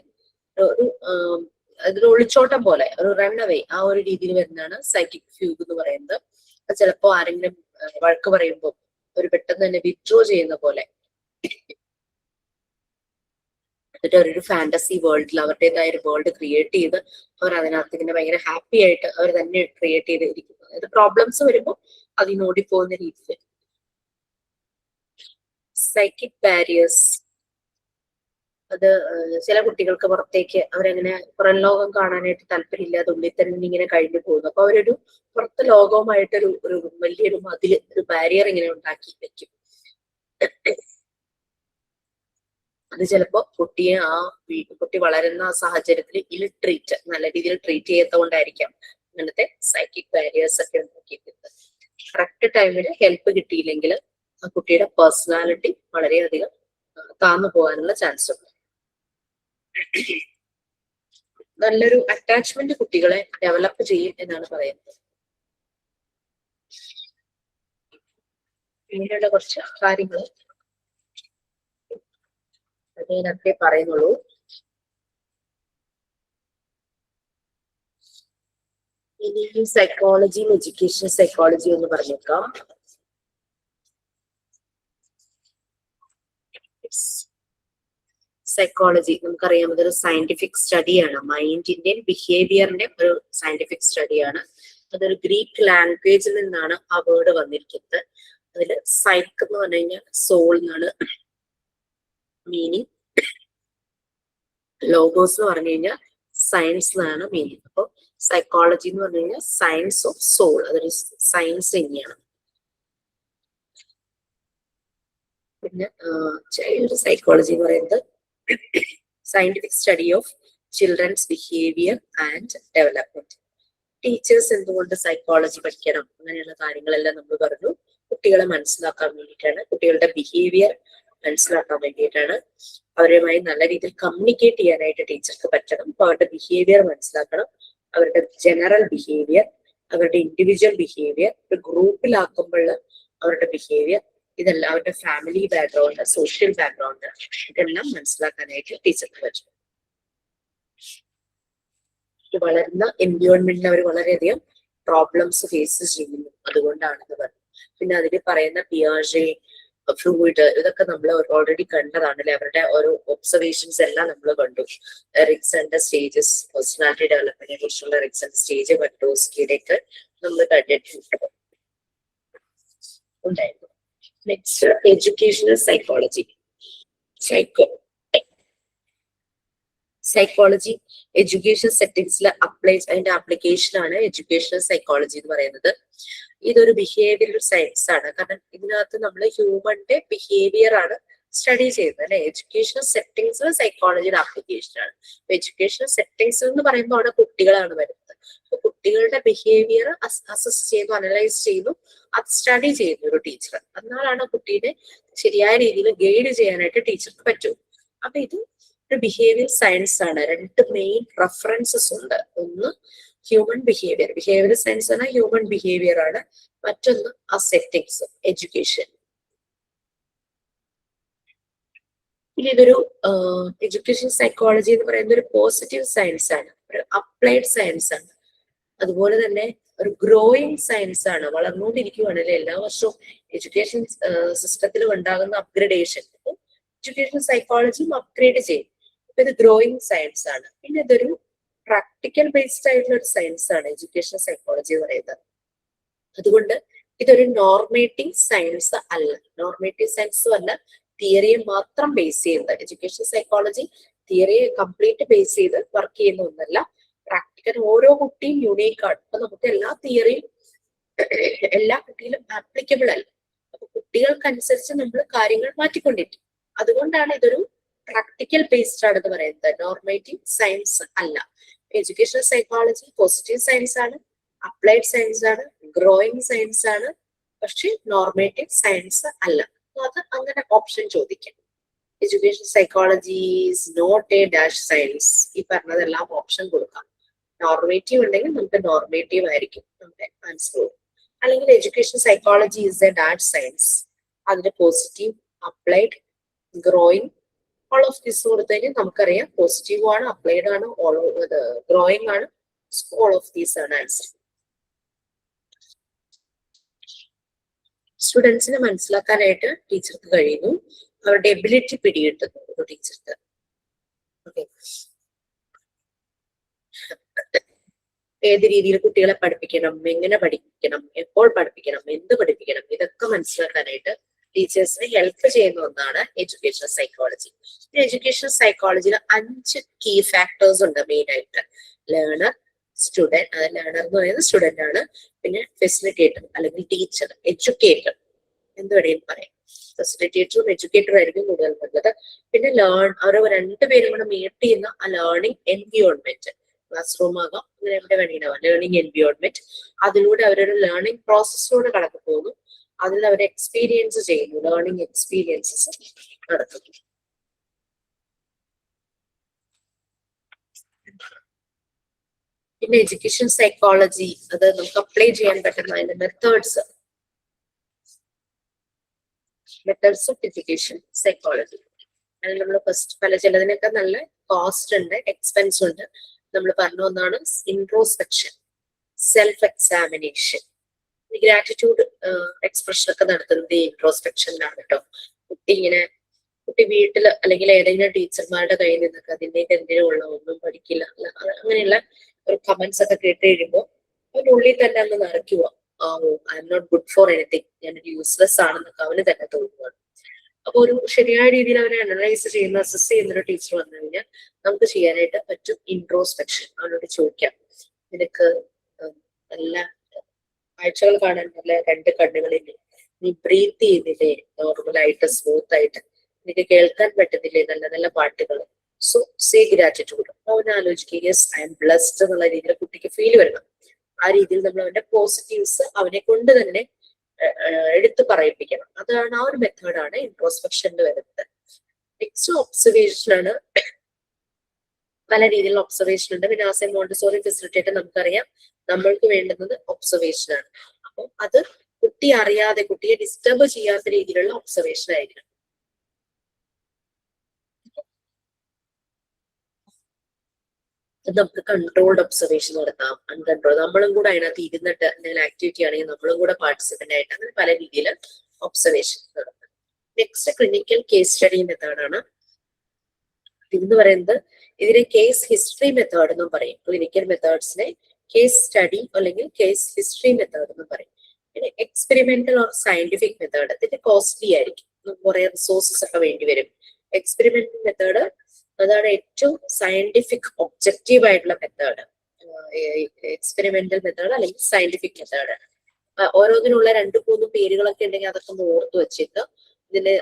ഒരു അതൊരു ഒളിച്ചോട്ടം പോലെ, ഒരു റൺ അവേ, ആ ഒരു രീതിയിൽ വരുന്നതാണ് സൈക്കിക് ഫ്യൂഗ് എന്ന് പറയുന്നത്. ചിലപ്പോ ആരെങ്കിലും വഴക്ക് പറയുമ്പോൾ ഒരു പെട്ടെന്ന് തന്നെ വിത്ഡ്രോ ചെയ്യുന്ന പോലെ, എന്നിട്ട് അവരൊരു ഫാന്റസി വേൾഡിൽ അവരുടേതായ ഒരു വേൾഡ് ക്രിയേറ്റ് ചെയ്ത് അവർ അതിനകത്ത് ഇങ്ങനെ ഭയങ്കര ഹാപ്പി ആയിട്ട് അവർ തന്നെ ക്രിയേറ്റ് ചെയ്തിരിക്കുന്നു. അതായത് പ്രോബ്ലംസ് വരുമ്പോൾ അതിനോടി പോകുന്ന രീതിയിൽ. സൈക്കിക് ബാരിയേഴ്സ്, അത് ചില കുട്ടികൾക്ക് പുറത്തേക്ക് അവരങ്ങനെ പുറം ലോകം കാണാനായിട്ട് താല്പര്യമില്ലാതെ ഉള്ളിൽ തന്നെ ഇങ്ങനെ കഴിഞ്ഞു പോകുന്നു. അപ്പൊ അവരൊരു പുറത്തെ ലോകവുമായിട്ടൊരു വലിയൊരു മതില്, ഒരു ബാരിയർ ഇങ്ങനെ ഉണ്ടാക്കി വെക്കും. അത് ചിലപ്പോ കുട്ടിയെ കുട്ടി വളരുന്ന ആ സാഹചര്യത്തിൽ ഇൽട്രീറ്റ്, നല്ല രീതിയിൽ ട്രീറ്റ് ചെയ്യാത്തതുകൊണ്ടായിരിക്കാം അങ്ങനത്തെ സൈക്കിക് ബാരിയേഴ്സ് ഒക്കെ ഉണ്ടാക്കിയിരിക്കുന്നത്. കറക്റ്റ് ടൈമിൽ ഹെൽപ്പ് കിട്ടിയില്ലെങ്കിൽ ആ കുട്ടിയുടെ പേഴ്സണാലിറ്റി വളരെയധികം താന്നു പോകാനുള്ള ചാൻസ് ഉണ്ട്. നല്ലൊരു അറ്റാച്ച്മെന്റ് കുട്ടികളെ ഡെവലപ്പ് ചെയ്യും എന്നാണ് പറയുന്നത്. പിന്നീട് കുറച്ച് കാര്യങ്ങൾ അതിനൊക്കെ പറയുന്നുള്ളൂ. ഇനി സൈക്കോളജിയും എഡ്യൂക്കേഷൻ സൈക്കോളജിയും എന്ന് പറഞ്ഞേക്കാം. സൈക്കോളജി നമുക്കറിയാം അതൊരു സയന്റിഫിക് സ്റ്റഡിയാണ്, മൈൻഡിന്റെയും ബിഹേവിയറിന്റെ ഒരു സയന്റിഫിക് സ്റ്റഡിയാണ്. അതൊരു ഗ്രീക്ക് ലാംഗ്വേജിൽ നിന്നാണ് ആ വേർഡ് വന്നിരിക്കുന്നത്. അതിൽ സൈക്ക് എന്ന് പറഞ്ഞു കഴിഞ്ഞാൽ സോൾ എന്നാണ് മീനിങ്, ലോഗോസ് എന്ന് പറഞ്ഞു കഴിഞ്ഞാൽ സയൻസ് എന്നാണ് മീനിങ്. അപ്പോൾ സൈക്കോളജി എന്ന് പറഞ്ഞു കഴിഞ്ഞാൽ സയൻസ് ഓഫ് സോൾ, അതൊരു സയൻസ് തന്നെയാണ്. പിന്നെ ചൈൽഡ് സൈക്കോളജി എന്ന് പറയുന്നത് scientific study of children's behaviour and development. Teachers എന്തുകൊണ്ട് സൈക്കോളജി പഠിക്കണം അങ്ങനെയുള്ള കാര്യങ്ങളെല്ലാം നമ്മൾ പറഞ്ഞു. കുട്ടികളെ മനസ്സിലാക്കാൻ വേണ്ടിയിട്ടാണ്, കുട്ടികളുടെ ബിഹേവിയർ മനസ്സിലാക്കാൻ വേണ്ടിയിട്ടാണ്, അവരുമായി നല്ല രീതിയിൽ കമ്മ്യൂണിക്കേറ്റ് ചെയ്യാനായിട്ട് ടീച്ചർക്ക് പറ്റണം. അപ്പൊ അവരുടെ ബിഹേവിയർ മനസ്സിലാക്കണം, അവരുടെ ജനറൽ ബിഹേവിയർ, അവരുടെ ഇൻഡിവിജ്വൽ ബിഹേവിയർ, ഒരു ഗ്രൂപ്പിലാക്കുമ്പോൾ അവരുടെ ബിഹേവിയർ, ഇതെല്ലാം അവരുടെ ഫാമിലി ബാക്ക്ഗ്രൗണ്ട്, സോഷ്യൽ ബാക്ക്ഗ്രൗണ്ട്, ഇതെല്ലാം മനസ്സിലാക്കാനായിട്ട് ടീച്ചർക്ക് പറ്റും. വളരുന്ന എൻവയോൺമെന്റിൽ അവർ വളരെയധികം പ്രോബ്ലംസ് ഫേസ് ചെയ്യുന്നു, അതുകൊണ്ടാണെന്ന് പറഞ്ഞു. പിന്നെ അതിൽ പറയുന്ന പിയാജെ, ഫ്രൂയിഡ്, ഇതൊക്കെ നമ്മൾ ഓൾറെഡി കണ്ടതാണ് അല്ലെ. അവരുടെ ഓരോ ഒബ്സർവേഷൻസ് എല്ലാം നമ്മൾ കണ്ടു. റിക്സന്റെ സ്റ്റേജസ്, പേഴ്സണാലിറ്റി ഡെവലപ്മെന്റിനെ കുറിച്ചുള്ള റിക്സന്റെ സ്റ്റേജ്, ബട്ടോസ്കിയുടെയൊക്കെ നമ്മൾ കണ്ടിട്ടുണ്ട് ഉണ്ടായിരുന്നു. Next educational psychology. Psychology education സെറ്റിംഗ്സിൽ അതിന്റെ ആപ്ലിക്കേഷൻ ആണ് എഡ്യൂക്കേഷണൽ സൈക്കോളജി എന്ന് പറയുന്നത്. ഇതൊരു ബിഹേവിയറൽ സയൻസ് ആണ്. കാരണം ഇതിനകത്ത് നമ്മൾ ഹ്യൂമന്റെ ബിഹേവിയർ ആണ് സ്റ്റഡി ചെയ്യുന്നത് അല്ലെ. എഡ്യൂക്കേഷണൽ സെറ്റിംഗ്സിൽ സൈക്കോളജിയുടെ ആപ്ലിക്കേഷൻ ആണ്. എഡ്യൂക്കേഷണൽ സെറ്റിംഗ്സ് എന്ന് പറയുമ്പോൾ അവിടെ കുട്ടികളാണ് വരുന്നത്. അപ്പൊ കുട്ടികളുടെ ബിഹേവിയർ അസസ് ചെയ്യുന്നു, അനലൈസ് ചെയ്യുന്നു, അത് സ്റ്റഡി ചെയ്യുന്നു ഒരു ടീച്ചർ. എന്നാലാണ് കുട്ടീനെ ശരിയായ രീതിയിൽ ഗൈഡ് ചെയ്യാനായിട്ട് ടീച്ചർക്ക് പറ്റൂ. അപ്പൊ ഇത് ഒരു ബിഹേവിയർ സയൻസ് ആണ്. രണ്ട് മെയിൻ റെഫറൻസസ് ഉണ്ട്. ഒന്ന് ഹ്യൂമൻ ബിഹേവിയർ, ബിഹേവിയർ സയൻസ് ആണ്, ഹ്യൂമൻ ബിഹേവിയർ ആണ്. മറ്റൊന്ന് ആ സെറ്റിംഗ്സ്, എഡ്യൂക്കേഷൻ. ഇനി ഇതൊരു എഡ്യൂക്കേഷൻ സൈക്കോളജി എന്ന് പറയുന്ന ഒരു പോസിറ്റീവ് സയൻസ് ആണ്, ഒരു അപ്ലൈഡ് സയൻസ് ആണ്. അതുപോലെ തന്നെ ഒരു ഗ്രോയിങ് സയൻസ് ആണ്, വളർന്നുകൊണ്ടിരിക്കുകയാണല്ലേ. എല്ലാ വർഷവും എഡ്യൂക്കേഷൻ സിസ്റ്റത്തിലും ഉണ്ടാകുന്ന അപ്ഗ്രഡേഷൻ, എഡ്യൂക്കേഷൻ സൈക്കോളജിയും അപ്ഗ്രേഡ് ചെയ്യും. അപ്പൊ ഇത് ഗ്രോയിങ് സയൻസ് ആണ്. പിന്നെ ഇതൊരു പ്രാക്ടിക്കൽ ബേസ്ഡ് ആയിട്ടുള്ള ഒരു സയൻസ് ആണ് എഡ്യൂക്കേഷൻ സൈക്കോളജി എന്ന് പറയുന്നത്. അതുകൊണ്ട് ഇതൊരു നോർമേറ്റീവ് സയൻസ് അല്ല, നോർമേറ്റീവ് സയൻസും അല്ല, തിയറിയെ മാത്രം ബേസ് ചെയ്യുന്നത്. എഡ്യൂക്കേഷൻ സൈക്കോളജി തിയറിയെ കംപ്ലീറ്റ് ബേസ് ചെയ്ത് വർക്ക് ചെയ്യുന്ന ഒന്നല്ല. പ്രാക്ടിക്കൽ ഓരോ കുട്ടിയും യൂണീക്ക് ആണ്. അപ്പൊ നമുക്ക് എല്ലാ തിയറിയും എല്ലാ കുട്ടിയിലും ആപ്ലിക്കബിൾ അല്ല. അപ്പൊ കുട്ടികൾക്കനുസരിച്ച് നമ്മൾ കാര്യങ്ങൾ മാറ്റിക്കൊണ്ടിരിക്കും. അതുകൊണ്ടാണ് ഇതൊരു പ്രാക്ടിക്കൽ ബേസ്ഡ് ആണെന്ന് പറയുന്നത്, നോർമേറ്റീവ് സയൻസ് അല്ല. എഡ്യൂക്കേഷണൽ സൈക്കോളജി പോസിറ്റീവ് സയൻസ് ആണ്, അപ്ലൈഡ് സയൻസ് ആണ്, ഗ്രോയിങ് സയൻസ് ആണ്, പക്ഷെ നോർമേറ്റീവ് സയൻസ് അല്ല. അത് അങ്ങനെ ഓപ്ഷൻ ചോദിക്കാം. Education psychology is not a dash science, ഈ പറഞ്ഞതെല്ലാം ഓപ്ഷൻ കൊടുക്കാം. നോർമേറ്റീവ് ഉണ്ടെങ്കിൽ നമുക്ക് നോർമേറ്റീവ് ആയിരിക്കും നമ്മുടെ ആൻസർ. അല്ലെങ്കിൽ education psychology is a dash science, അതിന്റെ positive, applied, growing, all of this കൊടുത്തു കഴിഞ്ഞാൽ നമുക്കറിയാം പോസിറ്റീവ് ആണ്, അപ്ലൈഡ് ആണ്, ഗ്രോയിങ് ആണ്, ഓൾ ഓഫ് ദീസ് ആണ് ആൻസർ. സ്റ്റുഡൻസിനെ മനസ്സിലാക്കാനായിട്ട് ടീച്ചർക്ക് കഴിയുന്നു, അവരുടെ എബിലിറ്റി പിടികിട്ടുന്നു ഒരു ടീച്ചർക്ക്. ഓക്കെ, ഏത് രീതിയിൽ കുട്ടികളെ പഠിപ്പിക്കണം, എങ്ങനെ പഠിപ്പിക്കണം, എപ്പോൾ പഠിപ്പിക്കണം, എന്ത് പഠിപ്പിക്കണം, ഇതൊക്കെ മനസ്സിലാക്കാനായിട്ട് ടീച്ചേഴ്സിനെ ഹെൽപ്പ് ചെയ്യുന്ന ഒന്നാണ് എഡ്യൂക്കേഷണൽ സൈക്കോളജി. എഡ്യൂക്കേഷണൽ സൈക്കോളജിയിൽ 5 കീ ഫാക്ടേഴ്സ് ഉണ്ട് മെയിൻ ആയിട്ട്. ലേണർ, സ്റ്റുഡന്റ്, അത് ലേണർ എന്ന് പറയുന്നത് സ്റ്റുഡന്റ് ആണ്. പിന്നെ ഫെസിലിറ്റേറ്റർ അല്ലെങ്കിൽ ടീച്ചർ, എഡ്യൂക്കേറ്റർ എന്ത് വേണേലും പറയാം. ഫെസിലിറ്റേറ്ററും എഡ്യൂക്കേറ്ററും ആയിരിക്കും കൂടുതൽ നല്ലത്. പിന്നെ അവർ രണ്ടുപേരും കൂടെ മീറ്റ് ചെയ്യുന്ന ആ ലേണിംഗ് എൻവിയോൺമെന്റ്, ക്ലാസ് റൂം ആകാം, അങ്ങനെ എവിടെ വേണമെങ്കിലും ലേണിംഗ് എൻവിയോൺമെന്റ്, അതിലൂടെ അവരൊരു ലേണിംഗ് പ്രോസസ്സിലൂടെ കടന്നു പോകുന്നു. അതിൽ അവർ എക്സ്പീരിയൻസ് ചെയ്യുന്നു, ലേണിംഗ് എക്സ്പീരിയൻസസ് നടത്തുന്നു. പിന്നെ എഡ്യൂക്കേഷൻ സൈക്കോളജി അത് നമുക്ക് അപ്ലൈ ചെയ്യാൻ പറ്റുന്ന അതിന്റെ മെത്തേഡ്സ് ഓഫ് എഡ്യൂക്കേഷൻ സൈക്കോളജി. അതിൽ നമ്മൾ ഫസ്റ്റ് ചിലതിനൊക്കെ നല്ല കോസ്റ്റ് ഉണ്ട്, എക്സ്പെൻസ് ഉണ്ട്. നമ്മൾ പറഞ്ഞ ഒന്നാണ് introspection, self examination. Gratitude expression ഒക്കെ നടത്തുന്നത് ഇൻട്രോസ്പെക്ഷനിലാണ് കേട്ടോ. കുട്ടി ഇങ്ങനെ കുട്ടി വീട്ടില് അല്ലെങ്കിൽ ഏതെങ്കിലും ടീച്ചർമാരുടെ കയ്യിൽ നിന്നൊക്കെ അതിന്റെ എന്തിനുള്ള ഒന്നും പഠിക്കില്ല അങ്ങനെയുള്ള ഒരു കമന്റ്സ് ഒക്കെ കേട്ട് കഴിയുമ്പോൾ അവനുള്ളിൽ തന്നെ അങ്ങ് നിറയ്ക്കുക. I am not good for anything, ഞാനൊരു യൂസ്ലെസ് ആണെന്നൊക്കെ അവന് തന്നെ തോന്നുകയാണ്. അപ്പൊ ഒരു ശരിയായ രീതിയിൽ അവനെ അനലൈസ് ചെയ്യുന്ന അസസ് ചെയ്യുന്ന ഒരു ടീച്ചർ വന്നു കഴിഞ്ഞാൽ നമുക്ക് ചെയ്യാനായിട്ട് പറ്റും ഇൻട്രോസ്പെക്ഷൻ. അവനോട് ചോദിക്കാം, നിനക്ക് നല്ല കാഴ്ചകൾ കാണാൻ നല്ല 2 കണ്ണുകളില്ലേ, നീ ബ്രീത്ത് ചെയ്യുന്നില്ലേ നോർമലായിട്ട് സ്മൂത്ത് ആയിട്ട്, നിനക്ക് കേൾക്കാൻ പറ്റുന്നില്ലേ നല്ല നല്ല പാട്ടുകൾ, സോ സേ ഗ്രാറ്റിറ്റ്യൂഡ്. അവനെ ആലോചിക്കുക യെസ് ഐ എം ബ്ലെസ്ഡ് എന്നുള്ള രീതിയിൽ കുട്ടിക്ക് ഫീൽ വരണം. ആ രീതിയിൽ നമ്മൾ അവന്റെ പോസിറ്റീവ്സ് അവനെ കൊണ്ട് തന്നെ എടുത്തു പറയിപ്പിക്കണം. അതാണ് ആ ഒരു മെത്തേഡാണ് ഇൻട്രോസ്പെക്ഷനിൽ വരുന്നത്. നെക്സ്റ്റ് ഒബ്സർവേഷൻ ആണ്. പല രീതിയിലുള്ള ഒബ്സർവേഷൻ ഉണ്ട്. പിന്നെ ആസ് എ മോണ്ടിസോറി ഫെസിലിറ്റേറ്റർ നമുക്കറിയാം നമ്മൾക്ക് വേണ്ടുന്നത് ഒബ്സർവേഷൻ ആണ്. അപ്പൊ അത് കുട്ടി അറിയാതെ കുട്ടിയെ ഡിസ്റ്റർബ് ചെയ്യാത്ത രീതിയിലുള്ള ഒബ്സർവേഷൻ ആയിരിക്കണം. നമുക്ക് കൺട്രോൾഡ് ഒബ്സർവേഷൻ നടത്താം, അൺകൺട്രോൾ. നമ്മളും കൂടെ അതിനകത്ത് ഇരുന്നിട്ട് എന്തെങ്കിലും ആക്ടിവിറ്റി ആണെങ്കിൽ നമ്മളും കൂടെ പാർട്ടിസിപ്പന്റ് ആയിട്ട് അങ്ങനെ പല രീതിയിൽ ഒബ്സർവേഷൻ നടത്താം. നെക്സ്റ്റ് ക്ലിനിക്കൽ കേസ് സ്റ്റഡി മെത്തേഡാണ്. ഇതെന്ന് പറയുന്നത് ഇതിനെ കേസ് ഹിസ്റ്ററി മെത്തേഡ് എന്നും പറയും. ക്ലിനിക്കൽ മെത്തേഡ്സിനെ കേസ് സ്റ്റഡി അല്ലെങ്കിൽ കേസ് ഹിസ്റ്ററി മെത്തേഡ് എന്നും പറയും. പിന്നെ എക്സ്പെരിമെന്റൽ ഓർ സയന്റിഫിക് മെത്തേഡ് ഇതിന്റെ കോസ്റ്റ്ലി ആയിരിക്കും, കുറെ റിസോഴ്സസ് ഒക്കെ വേണ്ടി വരും. എക്സ്പെരിമെന്റൽ മെത്തേഡ് അതാണ് ഏറ്റവും സയന്റിഫിക് ഒബ്ജക്റ്റീവ് ആയിട്ടുള്ള മെത്തേഡ്. എക്സ്പെരിമെന്റൽ മെത്തേഡ് അല്ലെങ്കിൽ സയന്റിഫിക് മെത്തേഡ്. ഓരോന്നിനുള്ള 2-3 പേരുകളൊക്കെ ഉണ്ടെങ്കിൽ അതൊക്കെ ഒന്ന് ഓർത്ത് വെച്ചിട്ട് ഇതിന്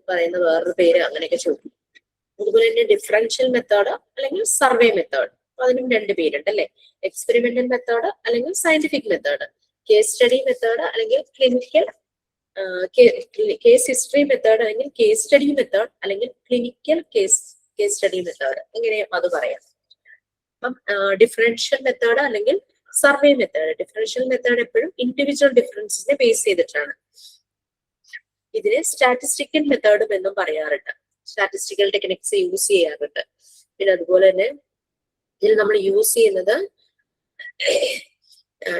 പറയുന്ന വേറൊരു പേര് അങ്ങനെയൊക്കെ ചോദിക്കും. അതുപോലെ തന്നെ ഡിഫറൻഷ്യൽ മെത്തേഡ് അല്ലെങ്കിൽ സർവേ മെത്തേഡ്, അതിനും 2 പേരുണ്ട് അല്ലെ. എക്സ്പെരിമെന്റൽ മെത്തേഡ് അല്ലെങ്കിൽ scientific method, case study method അല്ലെങ്കിൽ ക്ലിനിക്കൽ കേസ് ഹിസ്റ്ററി മെത്തേഡ് അല്ലെങ്കിൽ കേസ് സ്റ്റഡി മെത്തേഡ് അല്ലെങ്കിൽ ക്ലിനിക്കൽ കേസ് സ്റ്റഡി മെത്തേഡ്, എങ്ങനെ അത് പറയാം. അപ്പം ഡിഫറൻഷ്യൽ മെത്തേഡ് അല്ലെങ്കിൽ സർവേ മെത്തേഡ്. ഡിഫറൻഷ്യൽ മെത്തേഡ് എപ്പോഴും ഇൻഡിവിജ്വൽ ഡിഫറൻസിനെ ബേസ് ചെയ്തിട്ടാണ്. ഇതിനെ സ്റ്റാറ്റിസ്റ്റിക്കൽ മെത്തേഡും എന്നും പറയാറുണ്ട്. സ്റ്റാറ്റിസ്റ്റിക്കൽ ടെക്നിക്സ് യൂസ് ചെയ്യാറുണ്ട്. പിന്നെ അതുപോലെ തന്നെ ഇതിൽ നമ്മൾ യൂസ് ചെയ്യുന്നത്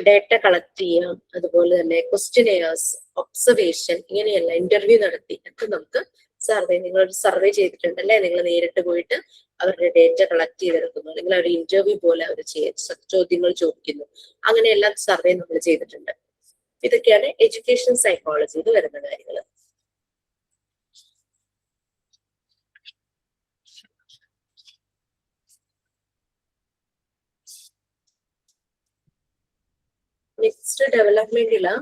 ഡേറ്റ കളക്ട് ചെയ്യാം, അതുപോലെ തന്നെ ക്വസ്റ്റ്യനെയേഴ്സ്, ഒബ്സർവേഷൻ, ഇങ്ങനെയല്ല ഇന്റർവ്യൂ നടത്തി ഒക്കെ നമുക്ക് സർവേ. നിങ്ങളൊരു സർവേ ചെയ്തിട്ടുണ്ടല്ലേ, നിങ്ങൾ നേരിട്ട് പോയിട്ട് അവരുടെ ഡേറ്റ കളക്ട് ചെയ്തെടുക്കുന്നു, അല്ലെങ്കിൽ അവർ ഇന്റർവ്യൂ പോലെ അവർ ചോദ്യങ്ങൾ ചോദിക്കുന്നു, അങ്ങനെയെല്ലാം സർവേ നമ്മൾ ചെയ്തിട്ടുണ്ട്. ഇതൊക്കെയാണ് എഡ്യൂക്കേഷൻ സൈക്കോളജിയിൽ വരുന്ന കാര്യങ്ങൾ. നെക്സ്റ്റ് ഡെവലപ്മെന്റില്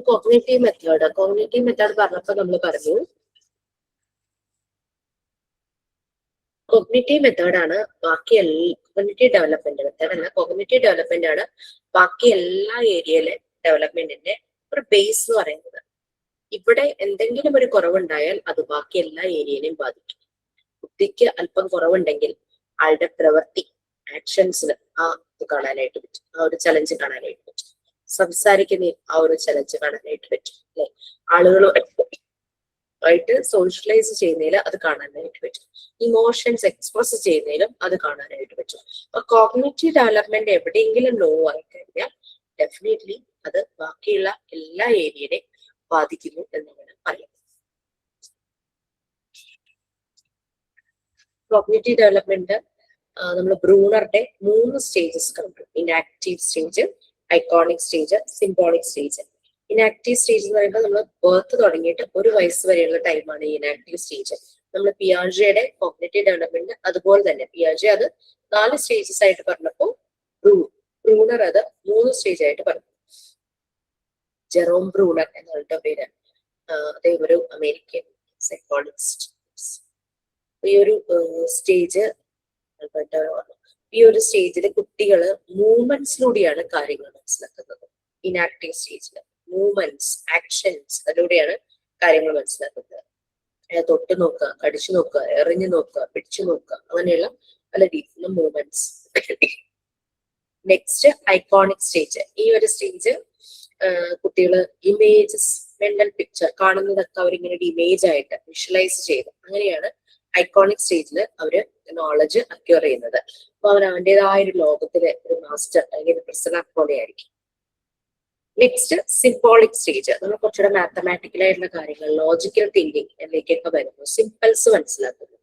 കോഗ്നിറ്റീവ് മെത്തേഡ്. കോഗ്നിറ്റീവ് മെത്തേഡ് പറഞ്ഞപ്പോൾ നമ്മൾ പറഞ്ഞു കോഗ്നിറ്റീവ് മെത്തേഡാണ് ബാക്കി കോഗ്നിറ്റീവ് ഡെവലപ്മെന്റ് മെത്തേഡ് അല്ല, കോഗ്നിറ്റീവ് ഡെവലപ്മെന്റ് ആണ് ബാക്കി എല്ലാ ഏരിയയിലെ ഡെവലപ്മെന്റിന്റെ ഒരു ബേസ് എന്ന് പറയുന്നത്. ഇവിടെ എന്തെങ്കിലും ഒരു കുറവുണ്ടായാൽ അത് ബാക്കി എല്ലാ ഏരിയയിലും ബാധിക്കും. കുട്ടിക്ക് അല്പം കുറവുണ്ടെങ്കിൽ ആളുടെ പ്രവൃത്തി ആക്ഷൻസിന് ആ ഇത് കാണാനായിട്ട് പറ്റും, ആ ഒരു ചലഞ്ച് കാണാനായിട്ട് പറ്റും. സംസാരിക്കുന്ന ആ ഒരു ചലഞ്ച് കാണാനായിട്ട് പറ്റും അല്ലെ. ആളുകളുമായിട്ട് സോഷ്യലൈസ് ചെയ്യുന്നതിൽ അത് കാണാനായിട്ട് പറ്റും. ഇമോഷൻസ് എക്സ്പ്രസ് ചെയ്യുന്നതിലും അത് കാണാനായിട്ട് പറ്റും. അപ്പൊ കോഗ്നിറ്റീവ് ഡെവലപ്മെന്റ് എവിടെയെങ്കിലും ലോ ആയി കഴിഞ്ഞാൽ ഡെഫിനറ്റ്ലി അത് ബാക്കിയുള്ള എല്ലാ ഏരിയയെയും ബാധിക്കുന്നു എന്ന് വേണം പറയാം. കോഗ്നിറ്റീവ് ഡെവലപ്മെന്റ് നമ്മൾ ബ്രൂണറുടെ 3 സ്റ്റേജസ് കണ്ടു. Inactive stage, iconic stage, symbolic stage. Inactive stage എന്ന് പറയുമ്പോൾ നമ്മൾ ബർത്ത് തുടങ്ങിയിട്ട് 1 വയസ്സ് വരെയുള്ള ടൈമാണ് ഈ ഇനാക്റ്റീവ് സ്റ്റേജ്. നമ്മൾ പിയാജയുടെ കോഗ്നിറ്റീവ് ഡെവലപ്മെന്റ് അതുപോലെ തന്നെ പിയാജെ അത് 4 സ്റ്റേജസ് ആയിട്ട് പറഞ്ഞപ്പോൾ ബ്രൂണർ അത് 3 സ്റ്റേജ് ആയിട്ട് പറഞ്ഞു. ജെറോം ബ്രൂണർ എന്നുള്ള പേര്, അദ്ദേഹം ഒരു അമേരിക്കൻ സൈക്കോളജിസ്റ്റ്. ഈ ഒരു സ്റ്റേജ് കുട്ടികള് മൂവ്മെന്റ്സിലൂടെയാണ് കാര്യങ്ങൾ മനസ്സിലാക്കുന്നത്. ഇനാക്റ്റീവ് സ്റ്റേജില് മൂവ്മെന്റ്സ്, ആക്ഷൻസ്, അതിലൂടെയാണ് കാര്യങ്ങൾ മനസ്സിലാക്കുന്നത്. തൊട്ട് നോക്കുക, കടിച്ചു നോക്കുക, എറിഞ്ഞു നോക്കുക, പിടിച്ചു നോക്കുക, അങ്ങനെയുള്ള പല രീതിയിലുള്ള മൂവ്മെന്റ്സ്. Next iconic stage. ഈ ഒരു സ്റ്റേജ് കുട്ടികള് ഇമേജസ് മെന്റൽ പിക്ചർ കാണുന്നതൊക്കെ അവരിങ്ങനെ ഒരു ഇമേജ് ആയിട്ട് വിഷ്വലൈസ് ചെയ്ത് അങ്ങനെയാണ് ഐക്കോണിക് സ്റ്റേജിൽ അവര് നോളജ് അക്യൂർ ചെയ്യുന്നത്. അപ്പൊ അവർ അവൻ്റെതായ ഒരു ലോകത്തിലെ ഒരു മാസ്റ്റർ അല്ലെങ്കിൽ ഒരു പ്രസന്ന പോലെയായിരിക്കും. നെക്സ്റ്റ് സിംബോളിക് സ്റ്റേജ്, നമ്മൾ കുറച്ചുകൂടെ മാത്തമാറ്റിക്കൽ ആയിട്ടുള്ള കാര്യങ്ങൾ, ലോജിക്കൽ തിങ്കിങ് എന്നിലേക്കൊക്കെ വരുന്നു. സിംബൽസ് മനസ്സിലാക്കുന്നു,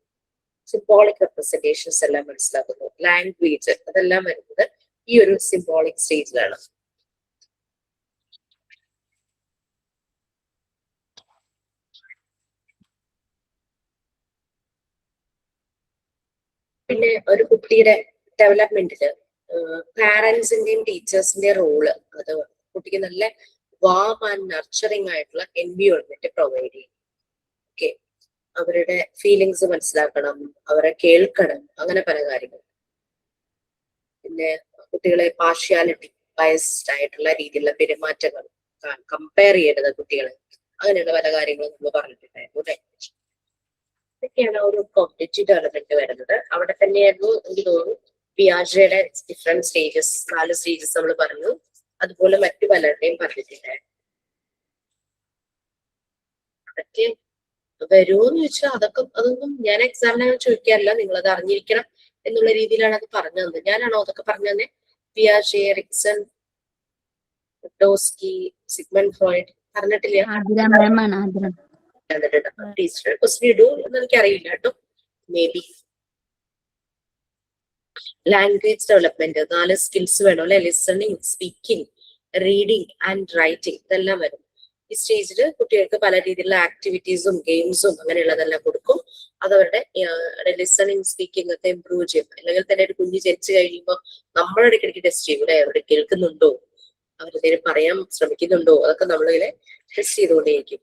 സിംബോളിക് റെപ്രസെന്റേഷൻസ് എല്ലാം മനസ്സിലാക്കുന്നു, ലാംഗ്വേജ് അതെല്ലാം വരുന്നത് ഈ ഒരു സിംബോളിക് സ്റ്റേജിലാണ്. പിന്നെ ഒരു കുട്ടിയുടെ ഡെവലപ്മെന്റില് പാരന്റ്സിന്റെയും ടീച്ചേഴ്സിന്റെയും റോള്, അത് കുട്ടിക്ക് നല്ല വാം ആൻഡ് നർച്ചറിങ് ആയിട്ടുള്ള എൻവിയോൺമെന്റ് പ്രൊവൈഡ് ചെയ്യും. ഓക്കെ, അവരുടെ ഫീലിങ്സ് മനസ്സിലാക്കണം, അവരെ കേൾക്കണം, അങ്ങനെ പല കാര്യങ്ങൾ. പിന്നെ കുട്ടികളെ പാർഷ്യാലിറ്റി, ബയസ്ഡ് ആയിട്ടുള്ള രീതിയിലുള്ള പെരുമാറ്റങ്ങൾ, കമ്പയർ ചെയ്യരുത് കുട്ടികളെ, അങ്ങനെയുള്ള പല കാര്യങ്ങളും നമ്മൾ പറഞ്ഞിട്ടുണ്ടായിരുന്നു. ഇതൊക്കെയാണ് ഒരു കോഗ്നിറ്റീവ് ഡെവലപ്മെന്റ് വരുന്നത്. അവിടെ തന്നെയായിരുന്നു എനിക്ക് തോന്നുന്നു പിയാജയുടെ ഡിഫറെന്റ് സ്റ്റേജസ്, 4 സ്റ്റേജസ് നമ്മൾ പറഞ്ഞു. അതുപോലെ മറ്റു പലരുടെയും പറഞ്ഞിട്ടുണ്ടായിരുന്നു. അതൊക്കെ വരുമോന്ന് ചോദിച്ചാൽ അതൊന്നും ഞാൻ എക്സാമിനെ ചോദിക്കാറില്ല, നിങ്ങൾ അത് അറിഞ്ഞിരിക്കണം എന്നുള്ള രീതിയിലാണ് അത് പറഞ്ഞു തന്നത്. ഞാനാണോ അതൊക്കെ പറഞ്ഞു തന്നെ? പിയാജെ, എറിക്സൺ, ഡോസ്കി, സിഗ്മണ്ട് ഫ്രോയിഡ് പറഞ്ഞിട്ടില്ല? ടീച്ചർ ക്വസ്റ്റ്യൻ ഇടൂ എന്ന് എനിക്കറിയില്ല കേട്ടോ, may be. Language development 4 skills വേണം അല്ലെ? Listening, speaking, reading and writing, ഇതെല്ലാം വരും. ഈ സ്റ്റേജിൽ കുട്ടികൾക്ക് പല രീതിയിലുള്ള ആക്ടിവിറ്റീസും ഗെയിംസും അങ്ങനെയുള്ളതെല്ലാം കൊടുക്കും. അതവരുടെ ലിസണിങ്, സ്പീക്കിംഗ് ഒക്കെ ഇമ്പ്രൂവ് ചെയ്യും. അല്ലെങ്കിൽ തന്നെ ഒരു കുഞ്ഞ് ജനിച്ചു കഴിയുമ്പോൾ നമ്മൾ ഇടയ്ക്കിടയ്ക്ക് ടെസ്റ്റ് ചെയ്യും അല്ലെ, അവര് കേൾക്കുന്നുണ്ടോ, അവരെന്തെങ്കിലും പറയാൻ ശ്രമിക്കുന്നുണ്ടോ, അതൊക്കെ നമ്മളിങ്ങനെ ടെസ്റ്റ് ചെയ്തുകൊണ്ടേയിരിക്കും.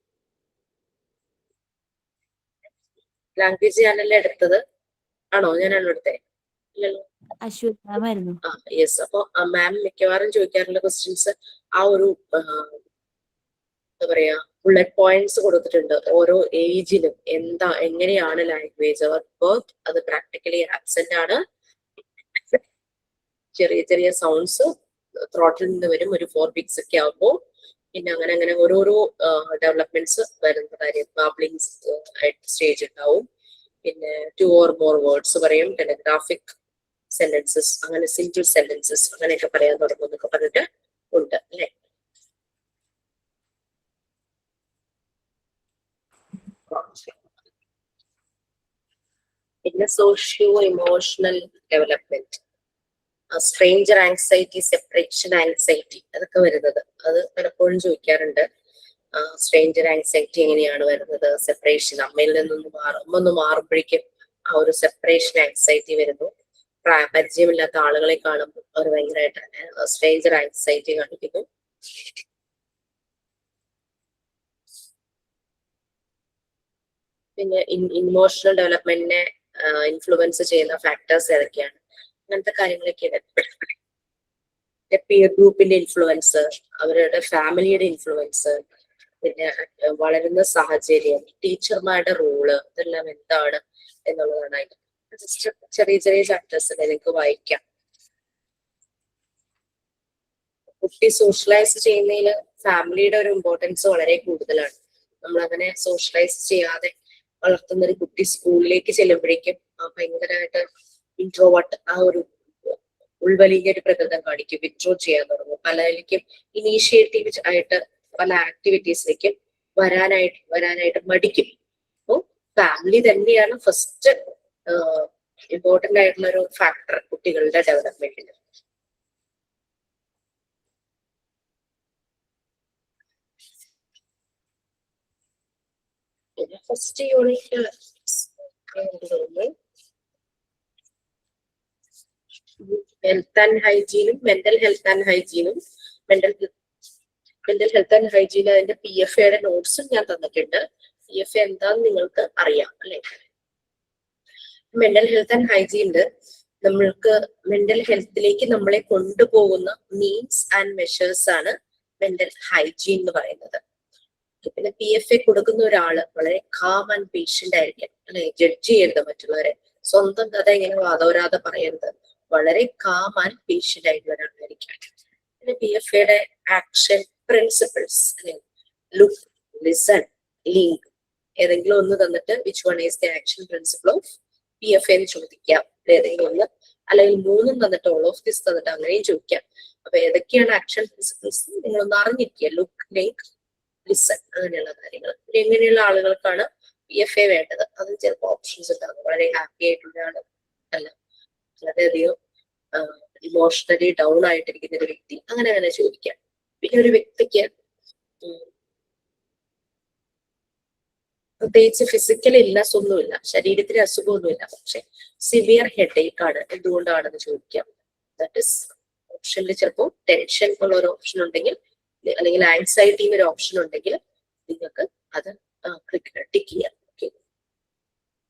ലാംഗ്വേജ് ഞാനല്ലേ എടുത്തത്? ആണോ? ഞാനാണോ എടുത്തേ? ഇല്ലല്ലോ. യെസ്. അപ്പൊ മാം മിക്കവാറും ചോദിക്കാറുള്ള ക്വസ്റ്റ്യൻസ് ആ ഒരു എന്താ പറയാ ബുള്ളറ്റ് പോയിന്റ്സ് കൊടുത്തിട്ടുണ്ട്. ഓരോ ഏജിലും എങ്ങനെയാണ് ലാംഗ്വേജ് വർക്ക്, അത് പ്രാക്ടിക്കലി ആബ്സെന്റ് ആണ്. ചെറിയ ചെറിയ സൗണ്ട്സ് ത്രോട്ടിൽ നിന്ന് വരും ഒരു 4 weeks ഒക്കെ ആകുമ്പോൾ. പിന്നെ അങ്ങനെ ഓരോരോ ഡെവലപ്മെന്റ്സ് വരുന്ന കാര്യം. ബാബ്ലിംഗ് സ്റ്റേജ് ഉണ്ടാവും, പിന്നെ 2 or more വേർഡ്സ് പറയും, ടെലഗ്രാഫിക് സെന്റൻസസ്, അങ്ങനെ സിംപിൾ സെന്റൻസസ് അങ്ങനെയൊക്കെ പറയാൻ തുടങ്ങും എന്നൊക്കെ പറഞ്ഞിട്ട് ഉണ്ട് അല്ലെ. പിന്നെ socio emotional development, stranger anxiety, separation anxiety, അതൊക്കെ വരുന്നത്. അത് പലപ്പോഴും ചോദിക്കാറുണ്ട്. സ്ട്രേഞ്ചർ ആങ്സൈറ്റി എങ്ങനെയാണ് വരുന്നത്? സെപ്പറേഷൻ, അമ്മയിൽ നിന്നൊന്ന് മാറുമ്പോഴേക്കും ആ ഒരു സെപ്പറേഷൻ ആങ്സൈറ്റി വരുന്നു. പരിചയമില്ലാത്ത ആളുകളെ കാണുമ്പോൾ അവർ ഭയങ്കരമായിട്ട് സ്ട്രേഞ്ചർ ആങ്സൈറ്റി കാണിക്കുന്നു. പിന്നെ ഇമോഷണൽ ഡെവലപ്മെന്റിനെ ഇൻഫ്ലുവൻസ് ചെയ്യുന്ന ഫാക്ടേഴ്സ് ഏതൊക്കെയാണ്? അങ്ങനത്തെ കാര്യങ്ങളൊക്കെയാണ്. പിയർ ഗ്രൂപ്പിന്റെ ഇൻഫ്ലുവൻസ്, അവരുടെ ഫാമിലിയുടെ ഇൻഫ്ലുവൻസ്, പിന്നെ വളരുന്ന സാഹചര്യം, ടീച്ചർമാരുടെ റോള്, ഇതെല്ലാം എന്താണ് എന്നുള്ളതാണ്. ജസ്റ്റ് ചെറിയ ചെറിയ ചാപ്റ്റേഴ്സ് നിങ്ങൾക്ക് വായിക്കാം. കുട്ടി സോഷ്യലൈസ് ചെയ്യുന്നതിൽ ഫാമിലിയുടെ ഒരു ഇമ്പോർട്ടൻസ് വളരെ കൂടുതലാണ്. നമ്മൾ അങ്ങനെ സോഷ്യലൈസ് ചെയ്യാതെ വളർത്തുന്ന ഒരു കുട്ടി സ്കൂളിലേക്ക് ചെല്ലുമ്പോഴേക്കും ഭയങ്കരമായിട്ട് ഇൻട്രോവേർട്ട്, ആ ഒരു ഉൾവലിയ ഒരു പ്രകൃതം കാണിക്കും, വിത്ഡ്രോ ചെയ്യാൻ തുടങ്ങും. പലരിക്കും ഇനീഷ്യേറ്റീവ് ആയിട്ട് പല ആക്ടിവിറ്റീസിലേക്കും വരാനായിട്ട് മടിക്കും. അപ്പോൾ ഫാമിലി തന്നെയാണ് ഫസ്റ്റ് ഇമ്പോർട്ടന്റ് ആയിട്ടുള്ള ഒരു ഫാക്ടർ കുട്ടികളുടെ ഡെവലപ്മെന്റിന്. ഫസ്റ്റ് യൂണിറ്റ് ഹെൽത്ത് ആൻഡ് ഹൈജീനും മെന്റൽ ഹെൽത്ത് ആൻഡ് ഹൈജീനും മെന്റൽ ഹെൽത്ത് ആൻഡ് ഹൈജീൻ അതിന്റെ PFAയുടെ നോട്ട്സും ഞാൻ തന്നിട്ടുണ്ട്. PFA എന്താന്ന് നിങ്ങൾക്ക് അറിയാം അല്ലെ? മെന്റൽ ഹെൽത്ത് ആൻഡ് ഹൈജീനില് നമ്മൾക്ക് മെന്റൽ ഹെൽത്തിലേക്ക് നമ്മളെ കൊണ്ടുപോകുന്ന മീൻസ് ആൻഡ് മെഷേഴ്സ് ആണ് മെന്റൽ ഹൈജീൻ എന്ന് പറയുന്നത്. പിന്നെ PFA കൊടുക്കുന്ന ഒരാള് വളരെ കാം ആൻഡ് പേഷ്യന്റ് ആയിരിക്കണം അല്ലെ? ജഡ്ജ് ചെയ്യരുത് മറ്റുള്ളവരെ, സ്വന്തം കഥ ഇങ്ങനെ വാദോരാതെ പറയരുത്, വളരെ കാം ആൻഡ് പേഷ്യന്റ് ആയിട്ടുള്ള ഒരാളായിരിക്കണം. പിന്നെ PFAയുടെ action principles, look, listen, link ഏതെങ്കിലും ഒന്ന് തന്നിട്ട് which one is the action principle of PFA എന്ന് ചോദിക്കാം. ഏതെങ്കിലും ഒന്ന്, അല്ലെങ്കിൽ മൂന്നും തന്നിട്ട് ഓൾ ഓഫ് ദിസ് തന്നിട്ട് അങ്ങനെയും ചോദിക്കാം. അപ്പൊ ഏതൊക്കെയാണ് ആക്ഷൻ പ്രിൻസിപ്പിൾസ് നിങ്ങളൊന്ന് അറിഞ്ഞിരിക്കുക. ലുക്ക്, ലിങ്ക്, ലിസൺ അങ്ങനെയുള്ള കാര്യങ്ങൾ. എങ്ങനെയുള്ള ആളുകൾക്കാണ് PFA വേണ്ടത്? അത് ചിലപ്പോൾ ഓപ്ഷൻസ് ഉണ്ടാകും. വളരെ ഹാപ്പി ആയിട്ടുള്ള ആള് അല്ല, വളരെയധികം ഇമോഷണലി ഡൗൺ ആയിട്ടിരിക്കുന്ന ഒരു വ്യക്തി, അങ്ങനെ അങ്ങനെ ചോദിക്കാം. പിന്നെ ഒരു വ്യക്തിക്ക് പ്രത്യേകിച്ച് ഫിസിക്കൽ ഇൽനെസ് ഒന്നുമില്ല, ശരീരത്തിന് അസുഖമൊന്നുമില്ല, പക്ഷെ സിവിയർ ഹെഡേക്ക് ആണ്, എന്തുകൊണ്ടാണെന്ന് ചോദിക്കാം. ദാറ്റ് ഇസ് ഓപ്ഷനിൽ ചിലപ്പോൾ ടെൻഷൻ ഉള്ള ഒരു ഓപ്ഷൻ ഉണ്ടെങ്കിൽ, അല്ലെങ്കിൽ ആൻസൈറ്റി ഒരു ഓപ്ഷൻ ഉണ്ടെങ്കിൽ നിങ്ങൾക്ക് അത് ടിക്ക് ചെയ്യാം. ഓക്കെ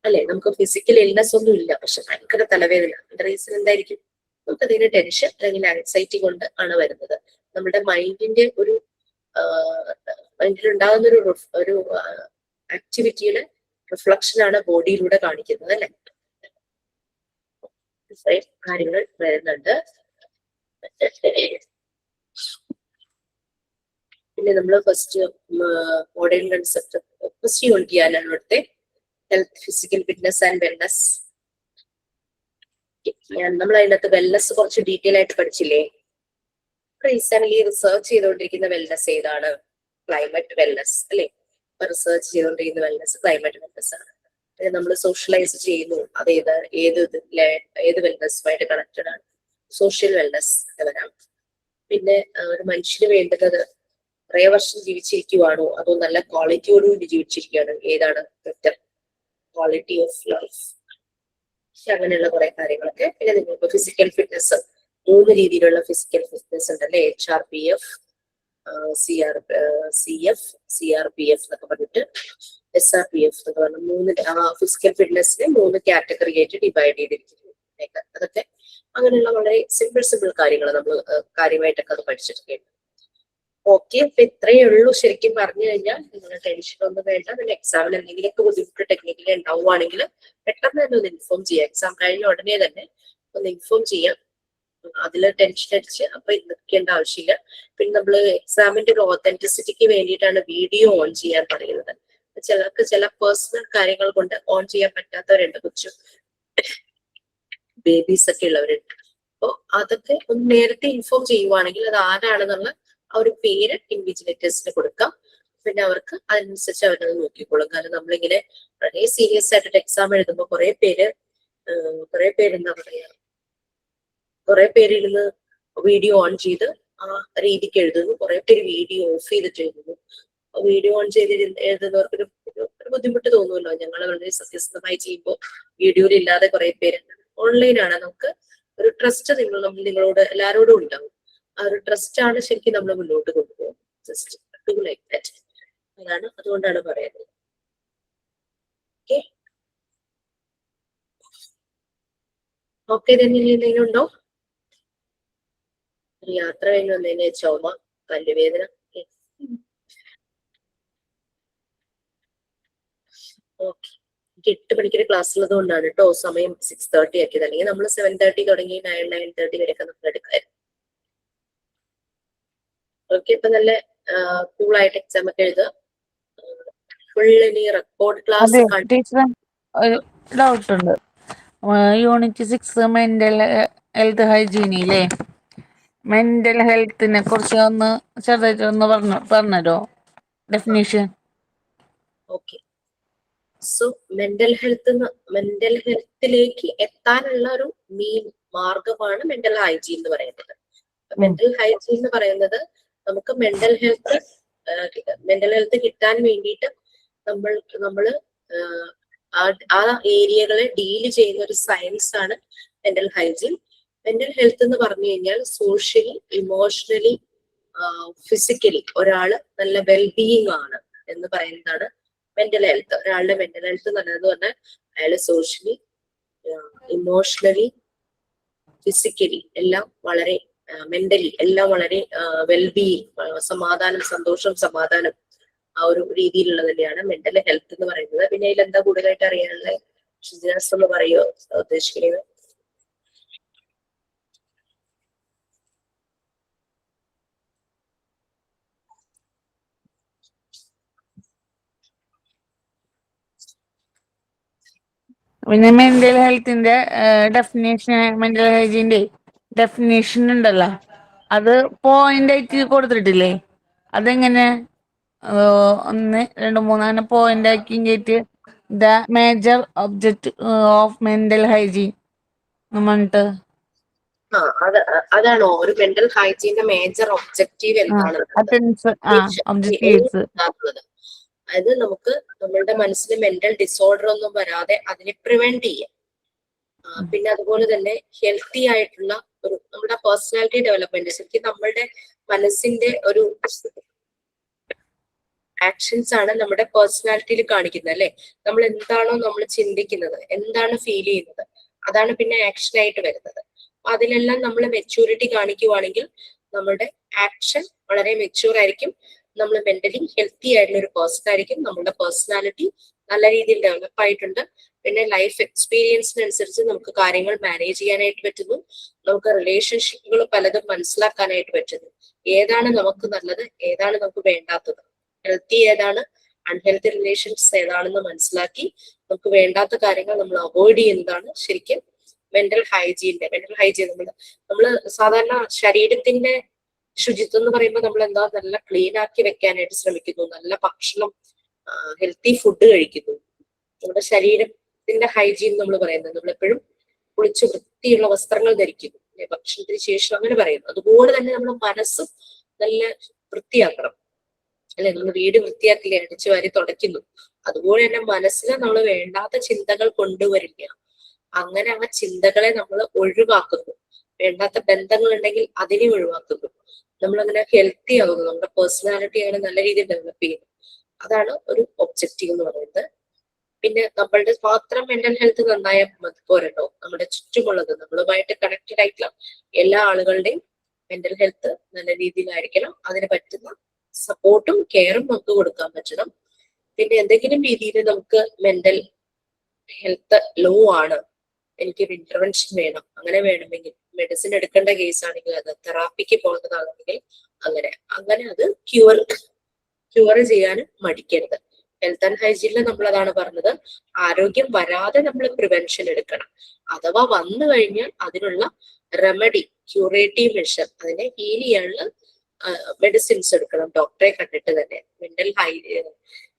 അല്ലെ, നമുക്ക് ഫിസിക്കൽ ഇൽനെസ് ഒന്നും ഇല്ല, പക്ഷെ ഭയങ്കര തലവേദന, അതിന്റെ റീസൺ എന്തായിരിക്കും? നമുക്ക് അതിന് ടെൻഷൻ അല്ലെങ്കിൽ ആൻസൈറ്റി കൊണ്ട് ആണ് വരുന്നത്. നമ്മുടെ മൈൻഡിന്റെ ഒരു മൈൻഡിലുണ്ടാകുന്ന ഒരു ആക്ടിവിറ്റിയുടെ റിഫ്ലക്ഷൻ ആണ് ബോഡിയിലൂടെ കാണിക്കുന്നത് അല്ലെ. കാര്യങ്ങൾ വരുന്നുണ്ട്. പിന്നെ നമ്മൾ first modern concept first unit ചെയ്യാനാണ് ഇവിടുത്തെ health, physical fitness and wellness. നമ്മൾ അതിനകത്ത് വെൽനസ് കുറച്ച് ഡീറ്റെയിൽ ആയിട്ട് പഠിച്ചില്ലേ? റീസെന്റ് റിസർച്ച് ചെയ്തുകൊണ്ടിരിക്കുന്ന വെൽനസ് ഏതാണ്? ക്ലൈമറ്റ് വെൽനസ് അല്ലെ. റിസർച്ച് ചെയ്തുകൊണ്ടിരിക്കുന്ന വെൽനസ് ക്ലൈമറ്റ് വെൽനസ് ആണ്. നമ്മൾ സോഷ്യലൈസ് ചെയ്യുന്നു, അത് ഏത് വെൽനസുമായിട്ട് കണക്റ്റഡ് ആണ്? സോഷ്യൽ വെൽനസ് വരാം. പിന്നെ ഒരു മനുഷ്യന് വേണ്ടുന്നത് കുറേ വർഷം ജീവിച്ചിരിക്കുവാണോ അതോ നല്ല ക്വാളിറ്റിയോടുകൂടി ജീവിച്ചിരിക്കുകയാണോ? ഏതാണ് ബെറ്റർ? ക്വാളിറ്റി ഓഫ് ലൈഫ്, അങ്ങനെയുള്ള കുറെ കാര്യങ്ങളൊക്കെ. പിന്നെ നിങ്ങൾക്ക് ഫിസിക്കൽ ഫിറ്റ്നസ്, 3 രീതിയിലുള്ള ഫിസിക്കൽ ഫിറ്റ്നസ് ഉണ്ടല്ലേ. HRPF, CRPF എന്നൊക്കെ പറഞ്ഞിട്ട് SRPF എന്നൊക്കെ പറഞ്ഞ 3 ഫിസിക്കൽ ഫിറ്റ്നസിനെ 3 കാറ്റഗറി ആയിട്ട് ഡിവൈഡ് ചെയ്തിരിക്കുന്നു. അതൊക്കെ അങ്ങനെയുള്ള വളരെ സിമ്പിൾ കാര്യങ്ങൾ നമ്മൾ കാര്യമായിട്ടൊക്കെ അത് പഠിച്ചിട്ടുണ്ട്. ഓക്കെ, അപ്പൊ ഇത്രയേ ഉള്ളൂ. ശരിക്കും പറഞ്ഞു കഴിഞ്ഞാൽ നിങ്ങൾ ടെൻഷൻ ഒന്നും വേണ്ട. പിന്നെ എക്സാമിന് എന്തെങ്കിലുമൊക്കെ ബുദ്ധിമുട്ട് ടെക്നിക്കലി ഉണ്ടാവുകയാണെങ്കിൽ പെട്ടെന്ന് തന്നെ ഒന്ന് ഇൻഫോം ചെയ്യാം. എക്സാം കഴിഞ്ഞ ഉടനെ തന്നെ ഒന്ന് ഇൻഫോം ചെയ്യാം. അതിൽ ടെൻഷൻ അടിച്ച് അപ്പൊ നിൽക്കേണ്ട ആവശ്യമില്ല. പിന്നെ നമ്മൾ എക്സാമിന്റെ ഒരു ഓതന്റിസിറ്റിക്ക് വേണ്ടിയിട്ടാണ് വീഡിയോ ഓൺ ചെയ്യാൻ പറയുന്നത്. ചിലർക്ക് ചില പേഴ്സണൽ കാര്യങ്ങൾ കൊണ്ട് ഓൺ ചെയ്യാൻ പറ്റാത്തവരുണ്ട്, കൊച്ചു ബേബീസ് ഒക്കെ ഉള്ളവരുണ്ട്. അപ്പൊ അതൊക്കെ ഒന്ന് നേരത്തെ ഇൻഫോം ചെയ്യുവാണെങ്കിൽ അത് ആരാണെന്നുള്ള ആ ഒരു പേര് ഇൻവിജിലേറ്റേഴ്സിന് കൊടുക്കാം. പിന്നെ അവർക്ക് അതിനനുസരിച്ച് അവരത് നോക്കിക്കോളും. കാരണം നമ്മളിങ്ങനെ വളരെ സീരിയസ് ആയിട്ടൊരു എക്സാം എഴുതുമ്പോൾ കുറെ പേര് എന്താ പറയാ, കുറെ പേര് ഇരുന്ന് വീഡിയോ ഓൺ ചെയ്ത് ആ രീതിക്ക് എഴുതുന്നു, കുറെ പേര് വീഡിയോ ഓഫ് ചെയ്തിട്ട് എഴുതുന്നു. വീഡിയോ ഓൺ ചെയ്ത് എഴുതുന്നവർക്ക് ഒരു ബുദ്ധിമുട്ട് തോന്നുമല്ലോ. ഞങ്ങൾ വളരെ സത്യസന്ധമായി ചെയ്യുമ്പോൾ വീഡിയോയിൽ ഇല്ലാതെ കുറെ പേര് ഓൺലൈനാണ്. നമുക്ക് ഒരു ട്രസ്റ്റ് നിങ്ങളോട് എല്ലാവരോടും ഉണ്ടാവും. ആ ഒരു ട്രസ്റ്റ് ആണ് ശരിക്കും നമ്മൾ മുന്നോട്ട് കൊണ്ടുപോകും. Just do like that. അതാണ്, അതുകൊണ്ടാണ് പറയുന്നത്. ഓക്കെ ഓക്കെ തന്നെ എന്തെങ്കിലും ഉണ്ടോ? യാത്ര കഴിഞ്ഞ് വന്നതിന് ചുമ, പല്ലുവേദന. ഓക്കെ, 8 മണിക്കൊരു ക്ലാസ് ഉള്ളത് കൊണ്ടാണ് കേട്ടോ സമയം 6:30 ആക്കിയത്. അല്ലെങ്കിൽ നമ്മൾ 7:30 തുടങ്ങി 9:30 വരെയൊക്കെ നമ്മൾ എടുക്കായിരുന്നു. ഓക്കെ, ഇപ്പൊ നല്ല കൂളായിട്ട് എക്സാം ഒക്കെ എഴുതുക. ഫുള്ള് ഇനി റെക്കോർഡ് ക്ലാസ്. ടീച്ചർ ഒരു ഡൗട്ട് ഉണ്ട്. യൂണിറ്റ് 6 മെന്റൽ ഹെൽത്ത് ഹൈജീനില്ലേ, മെന്റൽ ഹെൽത്തിനെ കുറിച്ച് ഒന്ന് ചെറുതായിട്ട് ഒന്ന് പറഞ്ഞോ ഡെഫിനേഷൻ. ഓക്കെ, സോ മെന്റൽ ഹെൽത്തിലേക്ക് എത്താനുള്ള ഒരു മാർഗമാണ് മെന്റൽ ഹൈജീൻ എന്ന് പറയുന്നത്. മെന്റൽ ഹൈജീൻ എന്ന് പറയുന്നത് നമുക്ക് മെന്റൽ ഹെൽത്ത് കിട്ടാൻ വേണ്ടിയിട്ട് നമ്മള് ആ ഏരിയകളെ ഡീല് ചെയ്യുന്ന ഒരു സയൻസ് ആണ് മെന്റൽ ഹൈജീൻ. മെന്റൽ ഹെൽത്ത് എന്ന് പറഞ്ഞു കഴിഞ്ഞാൽ സോഷ്യലി, ഇമോഷണലി, ഫിസിക്കലി ഒരാള് നല്ല വെൽബീയിങ് ആണ് എന്ന് പറയുന്നതാണ് മെന്റൽ ഹെൽത്ത്. ഒരാളുടെ മെന്റൽ ഹെൽത്ത് എന്ന് പറഞ്ഞാൽ അയാള് സോഷ്യലി, ഇമോഷണലി, ഫിസിക്കലി എല്ലാം വളരെ, മെന്റലി എല്ലാം വളരെ വെൽബീയിങ്, സന്തോഷം, സമാധാനം, ആ ഒരു രീതിയിലുള്ളത് തന്നെയാണ് മെന്റൽ ഹെൽത്ത് എന്ന് പറയുന്നത്. പിന്നെ അതിൽ എന്താ കൂടുതലായിട്ട് അറിയാനുള്ളത്? ഷിജാസ് ഒന്ന് പറയുമോ ഉദ്ദേശിക്കുന്നത്? പിന്നെ മെന്റൽ ഹെൽത്തിന്റെ ഡെഫിനേഷൻ, മെന്റൽ ഹൈജീന്റെ ഡെഫിനേഷൻ ഉണ്ടല്ലോ, അത് പോയിന്റ് ആയിട്ട് കൊടുത്തിട്ടില്ലേ? അതെങ്ങനെ 1, 2, 3 അങ്ങനെ പോയിന്റ് ആക്കി കഴിഞ്ഞിട്ട് the major object of mental hygiene പറഞ്ഞിട്ട്. അതാണോ ഒരു മെന്റൽ ഹൈജീന്റെ മേജർ ഒബ്ജക്റ്റീവ് എന്താണെന്നുള്ളത്? ഒബ്ജക്റ്റീവ്സ്. അതായത് നമുക്ക് നമ്മളുടെ മനസ്സിൽ മെന്റൽ ഡിസോർഡർ ഒന്നും വരാതെ അതിനെ പ്രിവെന്റ് ചെയ്യാം. പിന്നെ അതുപോലെ തന്നെ ഹെൽത്തി ആയിട്ടുള്ള ഒരു നമ്മുടെ പേഴ്സണാലിറ്റി ഡെവലപ്മെന്റ്, ശരിക്കും നമ്മളുടെ മനസ്സിന്റെ ഒരു ആക്ഷൻസ് ആണ് നമ്മുടെ പേഴ്സണാലിറ്റിയിൽ കാണിക്കുന്നത് അല്ലെ. നമ്മൾ എന്താണോ നമ്മൾ ചിന്തിക്കുന്നത്, എന്താണ് ഫീൽ ചെയ്യുന്നത്, അതാണ് പിന്നെ ആക്ഷൻ ആയിട്ട് വരുന്നത്. അതിലെല്ലാം നമ്മൾ മെച്യൂരിറ്റി കാണിക്കുവാണെങ്കിൽ നമ്മുടെ ആക്ഷൻ വളരെ മെച്യൂർ ആയിരിക്കും. നമ്മൾ മെന്റലി ഹെൽത്തി ആയിട്ടുള്ള ഒരു പേഴ്സൺ ആയിരിക്കും. നമ്മുടെ പേഴ്സണാലിറ്റി നല്ല രീതിയിൽ ഡെവലപ്പ് ആയിട്ടുണ്ട്. പിന്നെ ലൈഫ് എക്സ്പീരിയൻസിനനുസരിച്ച് നമുക്ക് കാര്യങ്ങൾ മാനേജ് ചെയ്യാനായിട്ട് പറ്റുന്നു. നമുക്ക് റിലേഷൻഷിപ്പുകൾ പലതും മനസ്സിലാക്കാനായിട്ട് പറ്റുന്നു. ഏതാണ് നമുക്ക് നല്ലത്, ഏതാണ് നമുക്ക് വേണ്ടാത്തത്, ഹെൽത്തി ഏതാണ്, അൺഹെൽത്തി റിലേഷൻസ് ഏതാണെന്ന് മനസ്സിലാക്കി നമുക്ക് വേണ്ടാത്ത കാര്യങ്ങൾ നമ്മൾ അവോയ്ഡ് ചെയ്യുന്നതാണ് ശരിക്കും മെന്റൽ ഹൈജീൻ. നമ്മള് സാധാരണ ശരീരത്തിന്റെ ശുചിത്വം എന്ന് പറയുമ്പോൾ നമ്മൾ എന്താ നല്ല ക്ലീൻ ആക്കി വെക്കാനായിട്ട് ശ്രമിക്കുന്നു, നല്ല ഭക്ഷണം, ഹെൽത്തി ഫുഡ് കഴിക്കുന്നു. നമ്മുടെ ശരീരത്തിന്റെ ഹൈജീൻ നമ്മൾ പറയുന്നത് നമ്മളെപ്പോഴും കുളിച്ച് വൃത്തിയുള്ള വസ്ത്രങ്ങൾ ധരിക്കുന്നു, ഭക്ഷണത്തിന് ശേഷം അങ്ങനെ പറയുന്നു. അതുപോലെ തന്നെ നമ്മുടെ മനസ്സും നല്ല വൃത്തിയാക്കണം അല്ലെ. നമ്മൾ വീട് വൃത്തിയാക്കില്ലേ, അടിച്ചു വാരി തുടയ്ക്കുന്നു. അതുപോലെ തന്നെ മനസ്സിൽ നമ്മൾ വേണ്ടാത്ത ചിന്തകൾ കൊണ്ടുവരില്ല. അങ്ങനെ ആ ചിന്തകളെ നമ്മൾ ഒഴിവാക്കുന്നു. വേണ്ടാത്ത ബന്ധങ്ങൾ ഉണ്ടെങ്കിൽ അതിനെ ഒഴിവാക്കുന്നു. നമ്മളങ്ങനെ ഹെൽത്തി ആകുന്നു, നമ്മുടെ പേഴ്സണാലിറ്റി അങ്ങനെ നല്ല രീതിയിൽ ഡെവലപ്പ് ചെയ്യുന്നു. അതാണ് ഒരു ഒബ്ജക്റ്റീവ് എന്ന് പറയുന്നത്. പിന്നെ നമ്മളുടെ മാത്രം മെന്റൽ ഹെൽത്ത് നന്നായാൽ പോരല്ലോ, നമ്മുടെ ചുറ്റുമുള്ളത് നമ്മളുമായിട്ട് കണക്റ്റഡ് ആയിട്ടുള്ള എല്ലാ ആളുകളുടെയും മെന്റൽ ഹെൽത്ത് നല്ല രീതിയിലായിരിക്കണം. അതിന് പറ്റുന്ന സപ്പോർട്ടും കെയറും നമുക്ക് കൊടുക്കാൻ പറ്റണം. പിന്നെ എന്തെങ്കിലും രീതിയിൽ നമുക്ക് മെന്റൽ ഹെൽത്ത് ലോ ആണ്, എനിക്കൊരു ഇന്റർവെൻഷൻ വേണം, അങ്ങനെ വേണമെങ്കിൽ മെഡിസിൻ എടുക്കേണ്ട കേസ് ആണെങ്കിൽ, അത് തെറാപ്പിക്ക് പോകുന്നതാണെങ്കിൽ അങ്ങനെ അത് ക്യൂർ ചെയ്യാനും മടിക്കരുത്. ഹെൽത്ത് ആൻഡ് ഹൈജീനിൽ നമ്മൾ അതാണ് പറഞ്ഞത്, ആരോഗ്യം വരാതെ നമ്മൾ പ്രിവെൻഷൻ എടുക്കണം. അഥവാ വന്നു കഴിഞ്ഞാൽ അതിനുള്ള റെമഡി, ക്യൂറേറ്റീവ് മെഷർ, അതിനെ ഹീൽ ചെയ്യാനുള്ള മെഡിസിൻസ് എടുക്കണം ഡോക്ടറെ കണ്ടിട്ട് തന്നെ.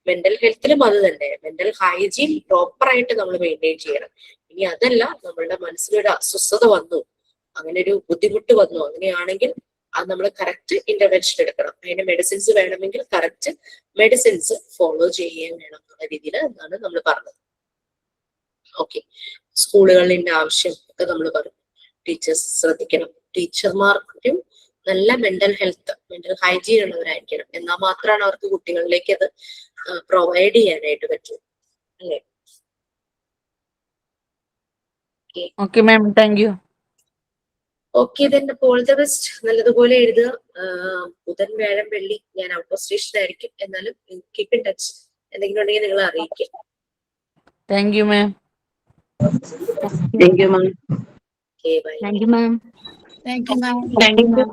മെന്റൽ ഹെൽത്തിലും അത് തന്നെ, മെന്റൽ ഹൈജീൻ പ്രോപ്പർ ആയിട്ട് നമ്മൾ മെയിൻറ്റെയിൻ ചെയ്യണം. ഇനി അതല്ല, നമ്മളുടെ മനസ്സിലൊരു അസ്വസ്ഥത വന്നു, അങ്ങനെ ഒരു ബുദ്ധിമുട്ട് വന്നു, അങ്ങനെയാണെങ്കിൽ അത് നമ്മൾ കറക്റ്റ് ഇന്റർവെൻഷൻ എടുക്കണം. അതിന്റെ മെഡിസിൻസ് വേണമെങ്കിൽ കറക്റ്റ് മെഡിസിൻസ് ഫോളോ ചെയ്യുകയും വേണം എന്നുള്ള രീതിയിൽ എന്നാണ് നമ്മൾ പറഞ്ഞത്. ഓക്കെ, സ്കൂളുകളിന്റെ ആവശ്യം ഒക്കെ നമ്മൾ പറഞ്ഞു. ടീച്ചേഴ്സ് ശ്രദ്ധിക്കണം, ടീച്ചർമാർക്കും നല്ല മെന്റൽ ഹെൽത്ത്, മെന്റൽ ഹൈജീൻ ഉള്ളവരായിരിക്കണം. എന്നാൽ മാത്രമാണ് അവർക്ക് കുട്ടികളിലേക്ക് അത് പ്രൊവൈഡ് ചെയ്യാനായിട്ട് പറ്റൂ അല്ലേ. Okay ma'am, thank U. Okay, then all the best. നല്ലതുപോലെ എഴുതുക. ബുധൻ, വ്യാഴം, വെള്ളി ഞാൻ ഔട്ട് ഓഫ് സ്റ്റേഷൻ ആയിരിക്കും. എന്നാലും കീപ് ഇൻ ടച്ച്. എന്തെങ്കിലും ഉണ്ടെങ്കിൽ നിങ്ങൾ അറിയിക്കുക. Thank you ma'am. Thank you ma'am. Okay, bye. Thank you, ma'am. Thank you ma'am. Thank you.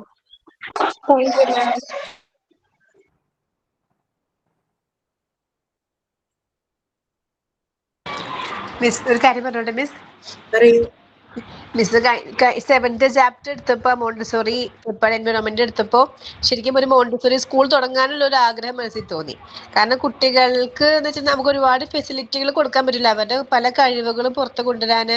Miss ഒരു കാര്യം പറഞ്ഞോട്ടെ മിസ്? പറയൂ. മിസ് 7th ചാപ്റ്റർ എടുത്തപ്പോ മോണ്ടിസോറി എൻവയോൺമെന്റ് എടുത്തപ്പോ ശരിക്കും ഒരു മോണ്ടിസോറി സ്കൂൾ തുടങ്ങാനുള്ള ഒരു ആഗ്രഹം മനസ്സിൽ തോന്നി. കാരണം കുട്ടികൾക്ക് എന്ന് വെച്ചാൽ നമുക്ക് ഒരുപാട് ഫെസിലിറ്റികൾ കൊടുക്കാൻ പറ്റില്ല, അവരുടെ പല കഴിവുകളും പുറത്ത് കൊണ്ടുവരാന്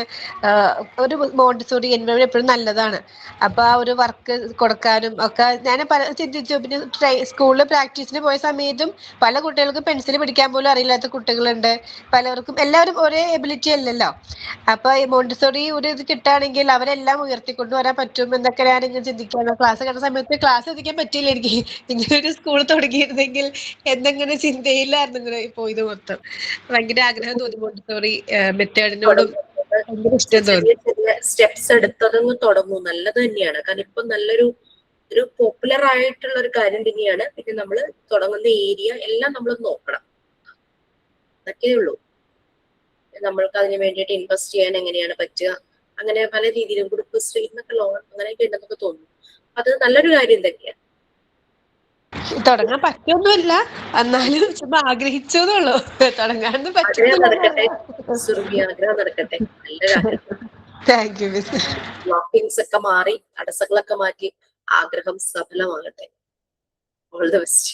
ഒരു മോണ്ടിസോറി എൻവയോൺമെന്റ് എപ്പോഴും നല്ലതാണ്. അപ്പൊ ആ ഒരു വർക്ക് കൊടുക്കാനും ഒക്കെ ഞാൻ ചിന്തിച്ചു. പിന്നെ സ്കൂളിൽ പ്രാക്ടീസിന് പോയ സമയത്തും പല കുട്ടികൾക്കും പെൻസിൽ പിടിക്കാൻ പോലും അറിയില്ലാത്ത കുട്ടികളുണ്ട്. പലർക്കും എല്ലാവരും ഒരേ എബിലിറ്റി അല്ലല്ലോ. അപ്പൊ ഈ മോണ്ടിസോറി ഒരു ഇത് കിട്ടുകയാണെങ്കിൽ അവരെല്ലാം ഉയർത്തിക്കൊണ്ടുവരാൻ പറ്റും എന്നൊക്കെ ഞാനിങ്ങനെ ചിന്തിക്കുകയാണ്. ക്ലാസ് കണ്ട സമയത്ത് ക്ലാസ് എത്തിക്കാൻ പറ്റിയില്ല എനിക്ക്. ഇങ്ങനൊരു സ്കൂൾ തുടങ്ങിയിരുന്നെങ്കിൽ എന്തെങ്കിലും ചിന്തയില്ലായിരുന്നു ഇങ്ങനെ പോയത് മൊത്തം. ഭയങ്കര ആഗ്രഹം തോന്നി മോണ്ടിസോറി മെത്തേഡിനോടും ഭയങ്കര ഇഷ്ടം തോന്നി. ചെറിയ ചെറിയ സ്റ്റെപ്സ് എടുത്തതൊന്ന് തുടങ്ങും, നല്ലത് തന്നെയാണ്. കാരണം ഇപ്പൊ നല്ലൊരു പോപ്പുലർ ആയിട്ടുള്ള ഒരു കാര്യം തന്നെയാണ്. പിന്നെ നമ്മൾ തുടങ്ങുന്ന ഏരിയ എല്ലാം നമ്മൾ നോക്കണം, അതൊക്കെ ഉള്ളൂ. നമ്മൾക്ക് അതിന് വേണ്ടിയിട്ട് ഇൻവെസ്റ്റ് ചെയ്യാൻ എങ്ങനെയാണ് പറ്റുക, അങ്ങനെ പല രീതിയിലും കുടുംബശ്രീ എന്നൊക്കെ ലോൺ അങ്ങനെയൊക്കെ ഉണ്ടെന്നൊക്കെ തോന്നുന്നു. അത് നല്ലൊരു കാര്യം തന്നെയാണ്. തുടങ്ങാൻ പറ്റൊന്നുമില്ല, എന്നാലും ചുമ്മാ ആഗ്രഹിച്ചോന്നുള്ളൂ. തുടങ്ങാനൊന്നും ആഗ്രഹം പറ്റുന്നില്ല. നടക്കട്ടെ സുറുമി, ആഗ്രഹം നടക്കട്ടെ. നല്ലൊരു താങ്ക് യു മിസ്. ബ്ലോക്കിങ്സ് ഒക്കെ മാറി തടസ്സങ്ങളൊക്കെ മാറ്റി ആഗ്രഹം സഫലമാകട്ടെ. All the best.